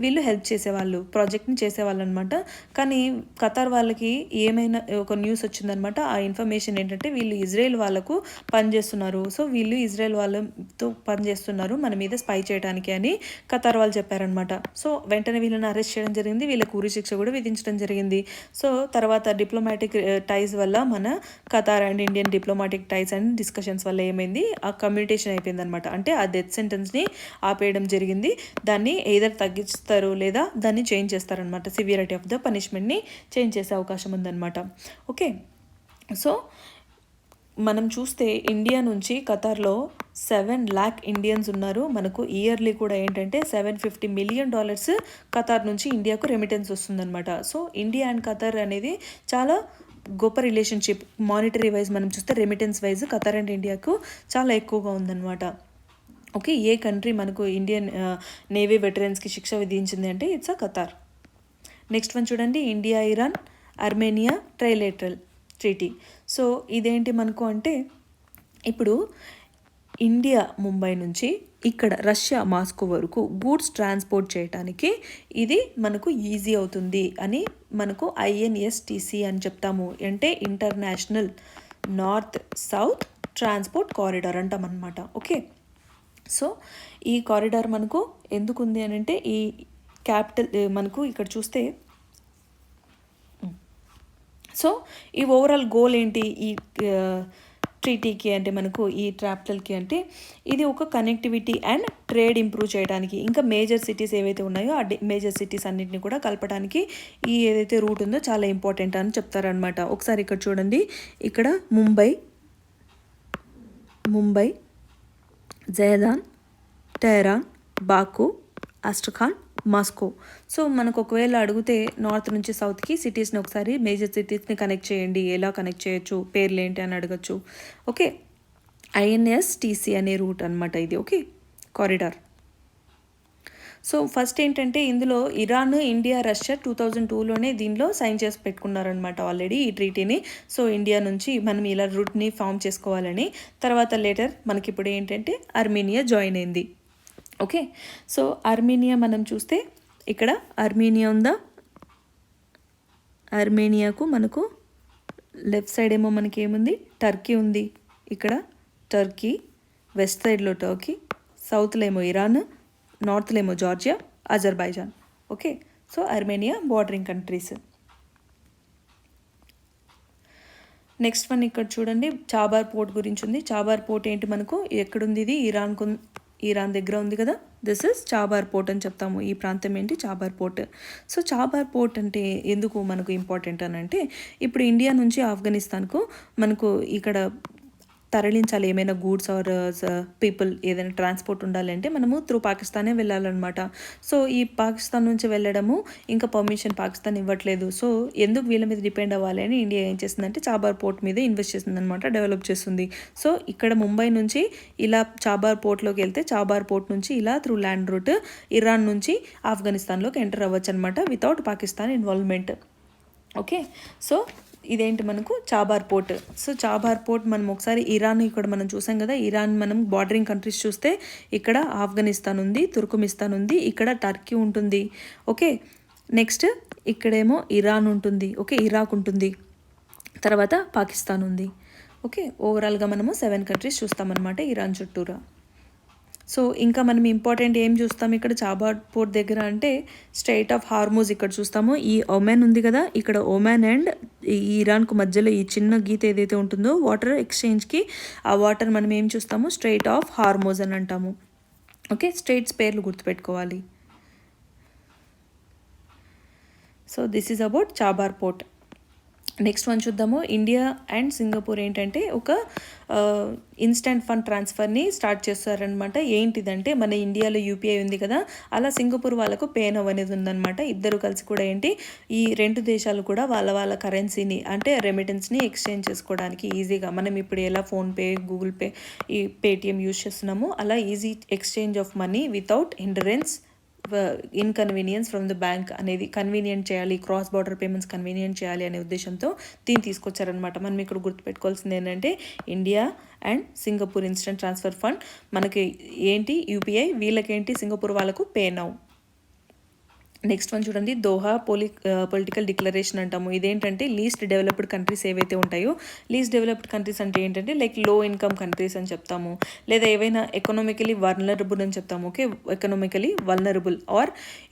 వీళ్ళు హెల్ప్ చేసేవాళ్ళు, ప్రాజెక్ట్ని చేసేవాళ్ళు అనమాట. కానీ ఖతార్ వాళ్ళకి ఏమైనా ఒక న్యూస్ వచ్చిందనమాట, ఆ ఇన్ఫర్మేషన్ ఏంటంటే వీళ్ళు ఇజ్రాయెల్ వాళ్ళకు పనిచేస్తున్నారు, సో వీళ్ళు ఇజ్రాయెల్ వాళ్ళతో పనిచేస్తున్నారు మన మీద స్పై చేయడానికి అని ఖతార్ వాళ్ళు చెప్పారనమాట. సో వెంటనే వీళ్ళని అరెస్ట్ చేయడం జరిగింది, వీళ్ళకి ఉరి శిక్ష కూడా విధించడం జరిగింది. సో తర్వాత డిప్లొమాటిక్ టైస్ వల్ల మన Qatar and Indian diplomatic ties and discussions వల్ల ఏమైంది, ఆ కమ్యూనికేషన్ అయిపోయింది అనమాట. అంటే ఆ డెత్ సెంటెన్స్ని ఆపేయడం జరిగింది, దాన్ని ఏదర్ తగ్గిస్తారు లేదా దాన్ని చేంజ్ చేస్తారనమాట, సివియరిటీ ఆఫ్ ద పనిష్మెంట్ని చేంజ్ చేసే అవకాశం ఉందన్నమాట. ఓకే, సో మనం చూస్తే ఇండియా నుంచి ఖతార్లో 7 lakh ఇండియన్స్ ఉన్నారు. మనకు ఇయర్లీ కూడా ఏంటంటే $750 million ఖతార్ నుంచి ఇండియాకు రెమిటెన్స్ వస్తుందన్నమాట. సో ఇండియా అండ్ ఖతార్ అనేది చాలా గొప్ప రిలేషన్షిప్. మానిటరీ వైజ్ మనం చూస్తే రెమిటెన్స్ వైజ్ ఖతార్ అండ్ ఇండియాకు చాలా ఎక్కువగా ఉందన్నమాట. ఓకే, ఏ కంట్రీ మనకు ఇండియన్ నేవీ వెటరన్స్కి శిక్ష విధించింది అంటే ఇట్స్ ఖతార్. నెక్స్ట్ వన్ చూడండి, India Iran Armenia trilateral treaty. So ఇదేంటి మనకు అంటే ఇప్పుడు ఇండియా ముంబై నుంచి ఇక్కడ రష్యా మాస్కో వరకు గూడ్స్ ట్రాన్స్పోర్ట్ చేయడానికి ఇది మనకు ఈజీ అవుతుంది అని మనకు INSTC అని చెప్తాము, అంటే international north south transport corridor అంటాం అనమాట. ఓకే, సో ఈ కారిడార్ మనకు ఎందుకు ఉంది అని అంటే ఈ క్యాపిటల్ మనకు ఇక్కడ చూస్తే సో ఈ ఓవరాల్ గోల్ ఏంటి ఈ ట్రీటీకి అంటే మనకు ఈ ట్రాప్టల్కి అంటే ఇది ఒక కనెక్టివిటీ అండ్ ట్రేడ్ ఇంప్రూవ్ చేయడానికి, ఇంకా మేజర్ సిటీస్ ఏవైతే ఉన్నాయో ఆ మేజర్ సిటీస్ అన్నింటినీ కూడా కలపడానికి ఈ ఏదైతే రూట్ ఉందో చాలా ఇంపార్టెంట్ అని చెప్తారనమాట. ఒకసారి ఇక్కడ చూడండి, ఇక్కడ ముంబై, జయదాన్, టెహరాన్, బాకు, ఆస్ట్రఖాన్, మాస్కో. సో మనకు ఒకవేళ అడిగితే నార్త్ నుంచి సౌత్కి సిటీస్ని ఒకసారి మేజర్ సిటీస్ని కనెక్ట్ చేయండి, ఎలా కనెక్ట్ చేయొచ్చు, పేర్లు ఏంటి అని అడగచ్చు. ఓకే, INSTC అనే రూట్ అనమాట ఇది. Okay, corridor. సో ఫస్ట్ ఏంటంటే ఇందులో ఇరాన్, ఇండియా, రష్యా 2002లోనే దీనిలో సైన్ చేసి పెట్టుకున్నారనమాట ఆల్రెడీ ఈ ట్రీటీని. సో ఇండియా నుంచి మనం ఇలా రూట్ని ఫామ్ చేసుకోవాలని. తర్వాత లేటర్ మనకి ఇప్పుడు ఏంటంటే అర్మేనియా జాయిన్ అయింది. ఓకే, సో అర్మేనియా మనం చూస్తే ఇక్కడ అర్మేనియా ఉందా, అర్మేనియాకు మనకు లెఫ్ట్ సైడ్ ఏమో మనకి ఏముంది, టర్కీ ఉంది. ఇక్కడ టర్కీ, వెస్ట్ సైడ్లో టర్కీ, సౌత్లో ఏమో ఇరాన్, నార్త్లో ఏమో Georgia, Azerbaijan. Okay, so Armenia bordering countries. Next one ఇక్కడ చూడండి, చాబార్ పోర్ట్ గురించి ఉంది. చాబార్ పోర్ట్ ఏంటి మనకు ఎక్కడుంది, ఇది ఇరాన్ దగ్గర ఉంది కదా. దిస్ ఇస్ చాబార్ పోర్ట్ అని చెప్తాము. ఈ ప్రాంతం ఏంటి, చాబార్ పోర్ట్. సో చాబార్ పోర్ట్ అంటే ఎందుకు మనకు ఇంపార్టెంట్ అని అంటే ఇప్పుడు ఇండియా నుంచి ఆఫ్ఘనిస్తాన్కు మనకు ఇక్కడ తరలించాలి ఏమైనా గూడ్స్ ఆర్ పీపుల్ ఏదైనా ట్రాన్స్పోర్ట్ ఉండాలంటే మనము త్రూ పాకిస్తానే వెళ్ళాలన్నమాట. సో ఈ పాకిస్తాన్ నుంచి వెళ్ళడము ఇంకా పర్మిషన్ పాకిస్తాన్ ఇవ్వట్లేదు. సో ఎందుకు వీళ్ళ మీద డిపెండ్ అవ్వాలి అని ఇండియా ఏం చేస్తుందంటే చాబార్ పోర్ట్ మీద ఇన్వెస్ట్ చేస్తుంది అనమాట, డెవలప్ చేస్తుంది. సో ఇక్కడ ముంబై నుంచి ఇలా చాబార్ పోర్ట్లోకి వెళ్తే చాబార్ పోర్ట్ నుంచి ఇలా త్రూ ల్యాండ్ రూట్ ఇరాన్ నుంచి ఆఫ్ఘనిస్తాన్లోకి ఎంటర్ అవ్వచ్చు అనమాట without Pakistan involvement. Okay, so ఇదేంటి మనకు చాబార్ పోర్ట్. సో చాబార్ పోర్ట్ మనం ఒకసారి ఇరాన్ ఇక్కడ మనం చూసాం కదా, ఇరాన్ మనం బార్డరింగ్ కంట్రీస్ చూస్తే ఇక్కడ ఆఫ్ఘనిస్తాన్ ఉంది, తుర్కమిస్తాన్ ఉంది, ఇక్కడ టర్కీ ఉంటుంది. ఓకే, నెక్స్ట్ ఇక్కడేమో ఇరాన్ ఉంటుంది. ఓకే, ఇరాక్ ఉంటుంది, తర్వాత పాకిస్తాన్ ఉంది. ఓకే, ఓవరాల్గా మనము 7 కంట్రీస్ చూస్తామన్నమాట ఇరాన్ చుట్టూరా. సో ఇంకా మనం ఇంపార్టెంట్ ఏం చూస్తాం ఇక్కడ చాబార్ పోర్ట్ దగ్గర అంటే స్ట్రైట్ ఆఫ్ హార్మోజ్ ఇక్కడ చూస్తాము. ఈ ఒమాన్ ఉంది కదా, ఇక్కడ ఒమాన్ అండ్ ఈ ఇరాన్కు మధ్యలో ఈ చిన్న గీత ఏదైతే ఉంటుందో వాటర్ ఎక్స్చేంజ్కి, ఆ వాటర్ మనం ఏం చూస్తాము, స్ట్రైట్ ఆఫ్ హార్మోజ్ అని అంటాము. ఓకే, స్ట్రైట్స్ పేర్లు గుర్తుపెట్టుకోవాలి. So this is about Chabahar port. Next one చూద్దాము, ఇండియా అండ్ సింగపూర్ ఏంటంటే ఒక ఇన్స్టెంట్ ఫండ్ ట్రాన్స్ఫర్ని స్టార్ట్ చేస్తారనమాట. ఏంటిదంటే మన ఇండియాలో UPI ఉంది కదా, అలా సింగపూర్ వాళ్ళకు పేనవ్ అనేది ఉందన్నమాట. ఇద్దరు కలిసి కూడా ఏంటి ఈ 2 దేశాలు కూడా వాళ్ళ కరెన్సీని అంటే రెమిటెన్స్ని ఎక్స్చేంజ్ చేసుకోవడానికి ఈజీగా, మనం ఇప్పుడు ఎలా ఫోన్పే, గూగుల్ పే, ఈ పేటిఎం యూజ్ చేస్తున్నామో అలా easy exchange of money without hindrance inconvenience from the bank అనేది కన్వీనియంట్ చేయాలి, క్రాస్ బార్డర్ పేమెంట్స్ కన్వీనియంట్ చేయాలి అనే ఉద్దేశంతో దీన్ని తీసుకొచ్చారనమాట. మనం ఇక్కడ గుర్తుపెట్టుకోవాల్సింది ఏంటంటే India and Singapore instant transfer fund, మనకి ఏంటి UPI, వీళ్ళకేంటి సింగపూర్ వాళ్ళకు పేనవ్. నెక్స్ట్ వన్ చూడండి, దోహా పొలిటికల్ డిక్లరేషన్ అంటాము. ఇదేంటంటే లీస్ట్ డెవలప్డ్ కంట్రీస్ ఏవైతే ఉంటాయో, లీస్ట్ డెవలప్డ్ కంట్రీస్ అంటే ఏంటంటే లైక్ లో ఇన్కమ్ కంట్రీస్ అని చెప్తాము, లేదా ఏవైనా ఎకనామికలీ వల్నరబుల్ అని చెప్తాము. ఓకే, ఎకనామికలీ వల్నరబుల్ ఆర్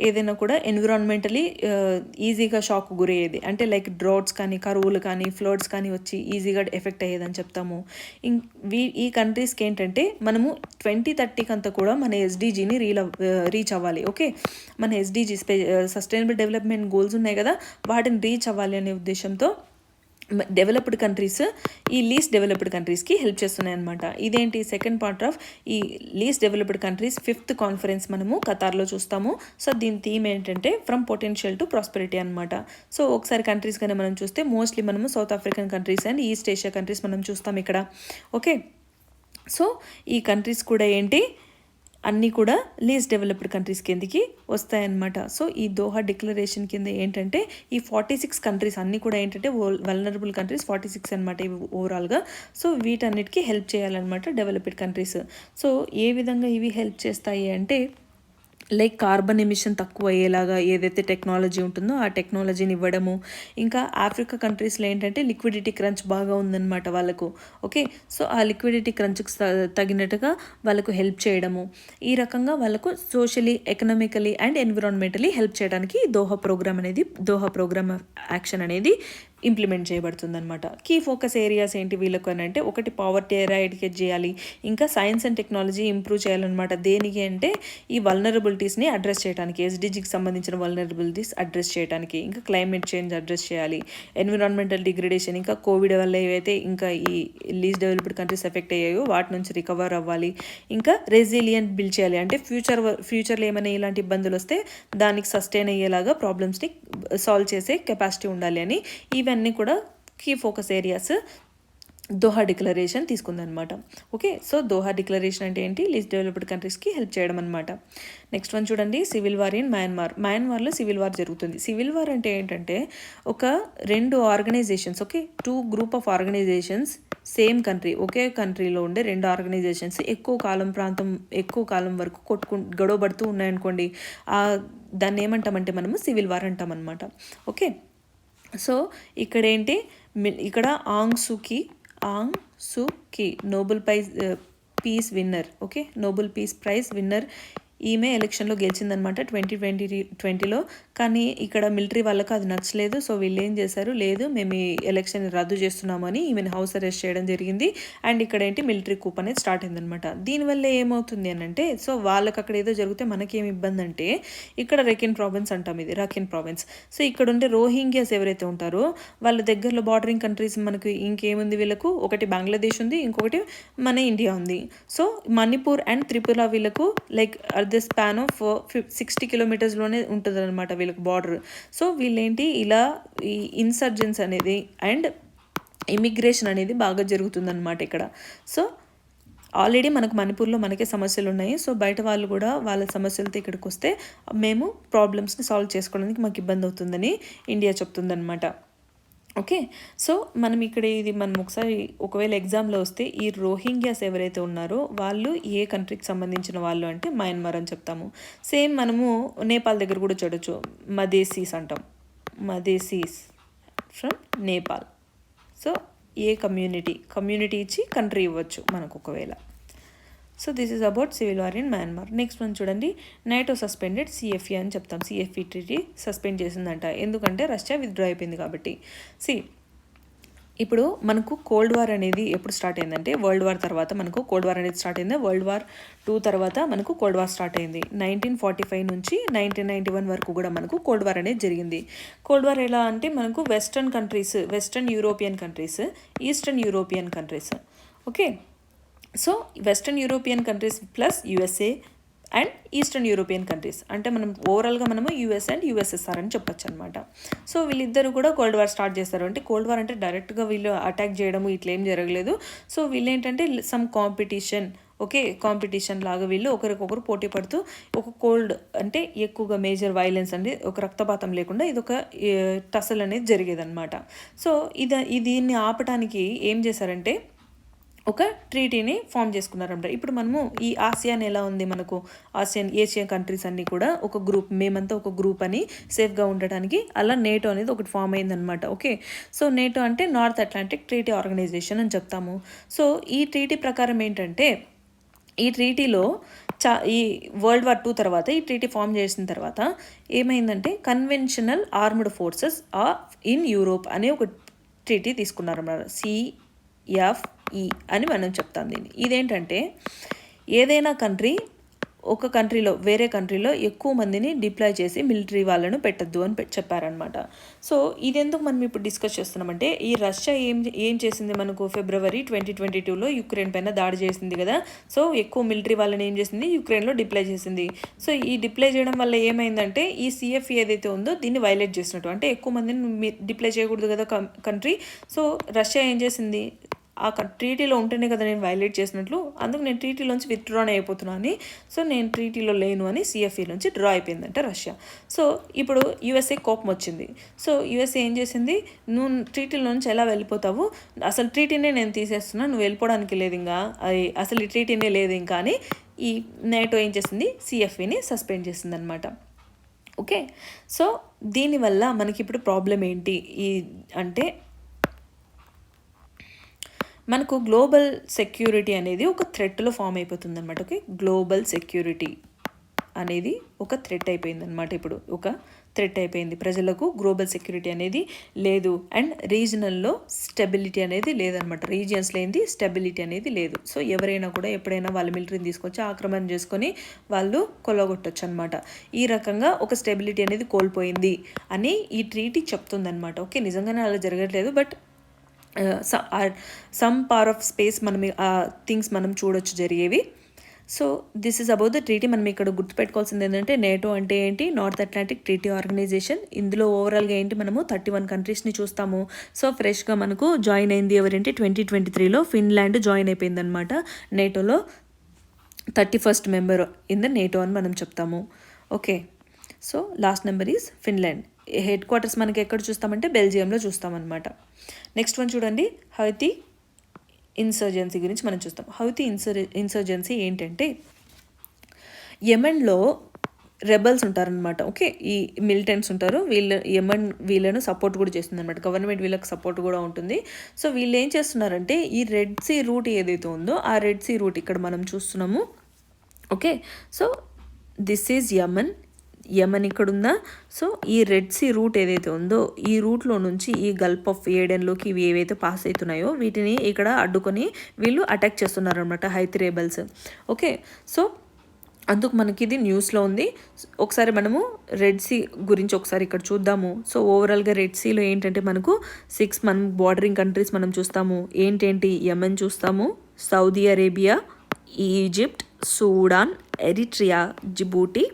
ఏదైనా కూడా ఎన్విరాన్మెంటలీ ఈజీగా షాక్ గురయ్యేది అంటే లైక్ డ్రాట్స్ కానీ, కరువులు కానీ, ఫ్లడ్స్ కానీ వచ్చి ఈజీగా ఎఫెక్ట్ అయ్యేదని చెప్తాము. ఈ కంట్రీస్కి ఏంటంటే మనము 2030 అంతా కూడా మన SDGని రీచ్ అవ్వాలి. ఓకే, మన SDG సస్టైనబుల్ డెవలప్మెంట్ గోల్స్ ఉన్నాయి కదా, వాటిని రీచ్ అవ్వాలి అనే ఉద్దేశంతో డెవలప్డ్ కంట్రీస్ ఈ లీస్ట్ డెవలప్డ్ కంట్రీస్కి హెల్ప్ చేస్తున్నాయి అనమాట. ఇదేంటి సెకండ్ పార్ట్ ఆఫ్ ఈ least developed countries 5th conference మనము ఖతార్లో చూస్తాము. సో దీని థీమ్ ఏంటంటే ఫ్రమ్ పొటెన్షియల్ టు ప్రాస్పెరిటీ అనమాట. సో ఒకసారి కంట్రీస్ కానీ మనం చూస్తే మోస్ట్లీ మనము south African countries and east Asia countries మనం చూస్తాం ఇక్కడ. ఓకే, సో ఈ కంట్రీస్ కూడా ఏంటి అన్నీ కూడా లీస్ట్ డెవలప్డ్ కంట్రీస్ కిందకి వస్తాయన్నమాట. సో ఈ దోహా డిక్లరేషన్ కింద ఏంటంటే ఈ 46 కంట్రీస్ అన్నీ కూడా ఏంటంటే వల్నరబుల్ కంట్రీస్ 46 అనమాట ఇవి ఓవరాల్గా. సో వీటన్నిటికీ హెల్ప్ చేయాలన్నమాట డెవలప్డ్ కంట్రీస్. సో ఏ విధంగా ఇవి హెల్ప్ చేస్తాయి అంటే లైక్ కార్బన్ ఎమిషన్ తక్కువ అయ్యేలాగా ఏదైతే టెక్నాలజీ ఉంటుందో ఆ టెక్నాలజీని ఇవ్వడము. ఇంకా ఆఫ్రికా కంట్రీస్లో ఏంటంటే లిక్విడిటీ క్రంచ్ బాగా ఉందన్నమాట వాళ్ళకు. ఓకే, సో ఆ లిక్విడిటీ క్రంచ్కి తగినట్టుగా వాళ్ళకు హెల్ప్ చేయడము. ఈ రకంగా వాళ్ళకు socially, economically and environmentally help చేయడానికి దోహా ప్రోగ్రామ్ యాక్షన్ అనేది ఇంప్లిమెంట్ చేయబడుతుందన్నమాట. కీ ఫోకస్ ఏరియాస్ ఏంటి వీళ్ళకు అని అంటే, ఒకటి పావర్టీ ఎరాడికేట్ చేయాలి, ఇంకా సైన్స్ అండ్ టెక్నాలజీ ఇంప్రూవ్ చేయాలన్నమాట. దేనికి అంటే ఈ వల్నరబిలిటీస్ని అడ్రస్ చేయడానికి, ఎస్డిజికి సంబంధించిన వల్నరబిలిటీస్ అడ్రస్ చేయడానికి, ఇంకా క్లైమేట్ చేంజ్ అడ్రస్ చేయాలి, ఎన్విరాన్మెంటల్ డిగ్రేడేషన్, ఇంకా కోవిడ్ వల్ల ఏవైతే ఇంకా ఈ లీస్ట్ డెవలప్డ్ కంట్రీస్ ఎఫెక్ట్ అయ్యాయో వాటి నుంచి రికవర్ అవ్వాలి, ఇంకా రెసిలియంట్ బిల్డ్ చేయాలి. అంటే ఫ్యూచర్లో ఏమైనా ఇలాంటి ఇబ్బందులు వస్తే దానికి సస్టైన్ అయ్యేలాగా ప్రాబ్లమ్స్ని సాల్వ్ చేసే కెపాసిటీ ఉండాలి అని ఇవన్నీ కూడా key focus areas Doha declaration తీసుకుందనమాట. ఓకే, సో దోహా డిక్లరేషన్ అంటే ఏంటి? లీస్ట్ డెవలప్డ్ కంట్రీస్కి హెల్ప్ చేయడం అనమాట. నెక్స్ట్ వన్ చూడండి, సివిల్ వార్ ఇన్ మయన్మార్లో సివిల్ వార్ జరుగుతుంది. సివిల్ వార్ అంటే ఏంటంటే ఒక 2 organisations, okay, 2 group of organisations same country, ఒకే కంట్రీలో ఉండే 2 ఆర్గనైజేషన్స్ ఎక్కువ కాలం వరకు గొడవబడుతూ ఉన్నాయనుకోండి, దాన్ని ఏమంటామంటే మనము సివిల్ వార్ అంటామన్నమాట. ఓకే, సో ఇక్కడ Aung Suu Kyi Nobel peace winner, okay, Nobel peace prize winner, ఈమె ఎలక్షన్లో గెలిచిందనమాట 2020లో. కానీ ఇక్కడ మిలిటరీ వాళ్ళకు అది నచ్చలేదు. సో వీళ్ళు ఏం చేశారు, లేదు మేము ఈ ఎలక్షన్ రద్దు చేస్తున్నామని ఈమెను హౌస్ అరెస్ట్ చేయడం జరిగింది. అండ్ ఇక్కడ మిలిటరీ కూప్ అనేది స్టార్ట్ అయిందనమాట. దీనివల్ల ఏమవుతుంది అని అంటే, సో వాళ్ళకి అక్కడ ఏదో జరిగితే మనకేమి ఇబ్బంది అంటే, ఇక్కడ రఖిన్ ప్రావిన్స్ అంటాం, ఇది రఖిన్ ప్రావిన్స్. సో ఇక్కడ ఉండే రోహింగ్యాస్ ఎవరైతే ఉంటారో వాళ్ళ దగ్గరలో బార్డరింగ్ కంట్రీస్ మనకు ఇంకేముంది, వీళ్ళకు ఒకటి బంగ్లాదేశ్ ఉంది, ఇంకొకటి మన ఇండియా ఉంది. సో మణిపూర్ అండ్ త్రిపుర వీళ్ళకు లైక్ ద స్పాన్ ఆఫ్ 60 కిలోమీటర్స్లోనే ఉంటుంది అనమాట వీళ్ళకి బార్డర్. సో వీళ్ళేంటి ఇలా ఈ ఇన్సర్జెన్స్ అనేది అండ్ ఇమిగ్రేషన్ అనేది బాగా జరుగుతుందన్నమాట ఇక్కడ. సో ఆల్రెడీ మనకు మణిపూర్లో మనకే సమస్యలు ఉన్నాయి. సో బయట వాళ్ళు కూడా వాళ్ళ సమస్యలతో ఇక్కడికి వస్తే మేము ప్రాబ్లమ్స్ని సాల్వ్ చేసుకోవడానికి మాకు ఇబ్బంది అవుతుందని ఇండియా చెప్తుందన్నమాట. ఓకే, సో మనం ఒకసారి ఒకవేళ ఎగ్జామ్లో వస్తే ఈ రోహింగ్యాస్ ఎవరైతే ఉన్నారో వాళ్ళు ఏ కంట్రీకి సంబంధించిన వాళ్ళు అంటే మయన్మార్ అని చెప్తాము. సేమ్ మనము నేపాల్ దగ్గర కూడా చూడొచ్చు, మదేసీస్ అంటాం, మదేసీస్ ఫ్రమ్ నేపాల్. సో ఏ కమ్యూనిటీ ఇచ్చి కంట్రీ ఇవ్వచ్చు మనకు ఒకవేళ. So this is about civil war in Myanmar. Next one చూడండి, నాటో సస్పెండెడ్ సిఎఫ్ఈ అని చెప్తాం. సిఎఫ్ఈ ట్రీటీ సస్పెండ్ చేసిందంట, ఎందుకంటే రష్యా విత్డ్రా అయిపోయింది కాబట్టి. ఇప్పుడు మనకు కోల్డ్ వార్ అనేది ఎప్పుడు స్టార్ట్ అయిందంటే, వరల్డ్ వార్ తర్వాత మనకు కోల్డ్ వార్ అనేది స్టార్ట్ అయింది. వరల్డ్ వార్ 2 తర్వాత మనకు కోల్డ్ వార్ స్టార్ట్ అయింది. 1945 నుంచి 1991 వరకు కూడా మనకు కోల్డ్ వార్ అనేది జరిగింది. కోల్డ్ వార్ ఎలా అంటే మనకు western European countries, eastern European countries. Okay, so western European countries plus USA and eastern European countries అంటే మనము యుఎస్ అండ్ యుఎస్ఎస్ఆర్ అని చెప్పొచ్చు అనమాట. సో వీళ్ళిద్దరు కూడా కోల్డ్ వార్ స్టార్ట్ చేస్తారు. అంటే కోల్డ్ వార్ అంటే డైరెక్ట్గా వీళ్ళు అటాక్ చేయడము ఇట్లా ఏం జరగలేదు. సో వీళ్ళు ఏంటంటే సమ్ కాంపిటీషన్ లాగా వీళ్ళు ఒకరికొకరు పోటీ పడుతూ ఒక కోల్డ్ అంటే ఎక్కువగా మేజర్ వైలెన్స్ అంటే ఒక రక్తపాతం లేకుండా ఇది ఒక టసల్ అనేది జరిగేదన్నమాట. సో దీన్ని ఆపడానికి ఏం చేశారంటే ఒక ట్రీటీని ఫామ్ చేసుకున్నారన్నమాట. ఇప్పుడు మనము ఈ ఆసియాన్ ఎలా ఉంది, మనకు ఏషియన్ కంట్రీస్ అన్నీ కూడా ఒక గ్రూప్, మేమంతా ఒక గ్రూప్ అని సేఫ్గా ఉండటానికి అలా నేటో అనేది ఒకటి ఫామ్ అయిందనమాట. ఓకే, సో నేటో అంటే నార్త్ అట్లాంటిక్ ట్రీటీ ఆర్గనైజేషన్ అని చెప్తాము. సో ఈ ట్రీటీ ప్రకారం ఏంటంటే, ఈ ట్రీటీలో ఈ వరల్డ్ వార్ 2 తర్వాత ఈ ట్రీటీ ఫామ్ చేసిన తర్వాత ఏమైందంటే, conventional armed forces in Europe అనే ఒక ట్రీటీ తీసుకున్నారన్నమాట. CFE అని మనం చెప్తాం దీన్ని. ఇదేంటంటే ఏదైనా వేరే కంట్రీలో ఎక్కువ మందిని డిప్లాయ్ చేసి మిలిటరీ వాళ్ళను పెట్టద్దు అని చెప్పారనమాట. సో ఇదెందుకు మనం ఇప్పుడు డిస్కస్ చేస్తున్నామంటే, ఈ రష్యా ఏం చేసింది, మనకు ఫిబ్రవరి 2022లో యుక్రెయిన్ పైన దాడి చేసింది కదా. సో ఎక్కువ మిలిటరీ వాళ్ళని ఏం చేసింది, యుక్రెయిన్లో డిప్లాయ్ చేసింది. సో ఈ డిప్లాయ్ చేయడం వల్ల ఏమైందంటే, ఈ CFE ఏదైతే ఉందో దీన్ని వైలేట్ చేసినట్టు, అంటే ఎక్కువ మందిని డిప్లాయ్ చేయకూడదు కదా కంట్రీ. సో రష్యా ఏం చేసింది, ఆ ట్రీటీలో ఉంటేనే కదా నేను వైలేట్ చేసినట్లు, అందుకు నేను ట్రీటీలోంచి విత్డ్రాన్ అయిపోతున్నాను అని, సో నేను ట్రీటీలో లేను అని CFE నుంచి డ్రా అయిపోయిందంటే రష్యా. సో ఇప్పుడు USA కోపం వచ్చింది. సో USA ఏం చేసింది, నువ్వు ట్రీటీలో నుంచి ఎలా వెళ్ళిపోతావు, అసలు ట్రీటీనే నేను తీసేస్తున్నా, నువ్వు వెళ్ళిపోవడానికి లేదు ఇంకా, అసలు ఈ ట్రీటీనే లేదు ఇంకా అని ఈ నేటో ఏం చేసింది, సిఎఫ్ఏని సస్పెండ్ చేసింది అనమాట. ఓకే, సో దీనివల్ల మనకి ఇప్పుడు ప్రాబ్లం ఏంటి అంటే మనకు గ్లోబల్ సెక్యూరిటీ అనేది ఒక థ్రెట్లో ఫామ్ అయిపోతుంది అనమాట. ఓకే, గ్లోబల్ సెక్యూరిటీ అనేది ఒక థ్రెట్ అయిపోయింది అనమాట. ఇప్పుడు ఒక థ్రెట్ అయిపోయింది ప్రజలకు. గ్లోబల్ సెక్యూరిటీ అనేది లేదు అండ్ రీజనల్లో స్టెబిలిటీ అనేది లేదనమాట. రీజియన్స్ లేనిది స్టెబిలిటీ అనేది లేదు. సో ఎవరైనా కూడా ఎప్పుడైనా వాళ్ళ మిలిటరీని తీసుకొచ్చి ఆక్రమణ చేసుకొని వాళ్ళు కొల్లగొట్టచ్చు అనమాట. ఈ రకంగా ఒక స్టెబిలిటీ అనేది కోల్పోయింది అని ఈ ట్రీటీ చెప్తుందనమాట. ఓకే, నిజంగానే అలా జరగట్లేదు, బట్ సమ్ పార్ ఆఫ్ స్పేస్ మనం థింగ్స్ మనం చూడొచ్చు జరిగేవి. So this is about the treaty. మనం ఇక్కడ గుర్తుపెట్టుకోవాల్సింది ఏంటంటే నేటో అంటే ఏంటి, నార్త్ అట్లాంటిక్ ట్రీటీ ఆర్గనైజేషన్. ఇందులో ఓవరాల్గా ఏంటి, మనము 31 కంట్రీస్ని చూస్తాము. సో ఫ్రెష్గా మనకు జాయిన్ అయింది ఎవరంటే 2023లో ఫిన్లాండ్ జాయిన్ అయిపోయింది అనమాట నేటోలో. 31st member in the NATO అని మనం చెప్తాము. Okay, so last number is Finland. Head quarters మనకి ఎక్కడ చూస్తామంటే బెల్జియంలో చూస్తామన్నమాట. నెక్స్ట్ వన్ చూడండి, హౌతీ ఇన్సర్జెన్సీ గురించి మనం చూస్తాం. హౌతీ ఇన్సర్జెన్సీ ఏంటంటే యెమెన్లో రెబల్స్ ఉంటారనమాట. ఓకే, ఈ మిలిటెంట్స్ ఉంటారు, వీళ్ళను సపోర్ట్ కూడా చేస్తుంది అనమాట. గవర్నమెంట్ వీళ్ళకి సపోర్ట్ కూడా ఉంటుంది. సో వీళ్ళు ఏం చేస్తున్నారంటే ఈ రెడ్ సీ రూట్ ఏదైతే ఉందో ఆ రెడ్ సీ రూట్ ఇక్కడ మనం చూస్తున్నాము. Okay, so this is Yemen ఇక్కడ ఉందా. సో ఈ రెడ్ సీ రూట్ ఏదైతే ఉందో ఈ రూట్లో నుంచి ఈ గల్ఫ్ ఆఫ్ ఏడెన్లోకి ఇవి ఏవైతే పాస్ అవుతున్నాయో వీటిని ఇక్కడ అడ్డుకొని వీళ్ళు అటాక్ చేస్తున్నారు అనమాట, హౌతీ రెబల్స్. ఓకే, సో అందుకు మనకి ఇది న్యూస్లో ఉంది. ఒకసారి మనము రెడ్ సీ గురించి ఒకసారి ఇక్కడ చూద్దాము. సో ఓవరాల్గా రెడ్ సీలో ఏంటంటే మనకు 6 మనం బార్డరింగ్ కంట్రీస్ మనం చూస్తాము. ఏంటేంటి, యెమెన్ చూస్తాము, Saudi Arabia, Egypt, Sudan, Eritrea, Djibouti.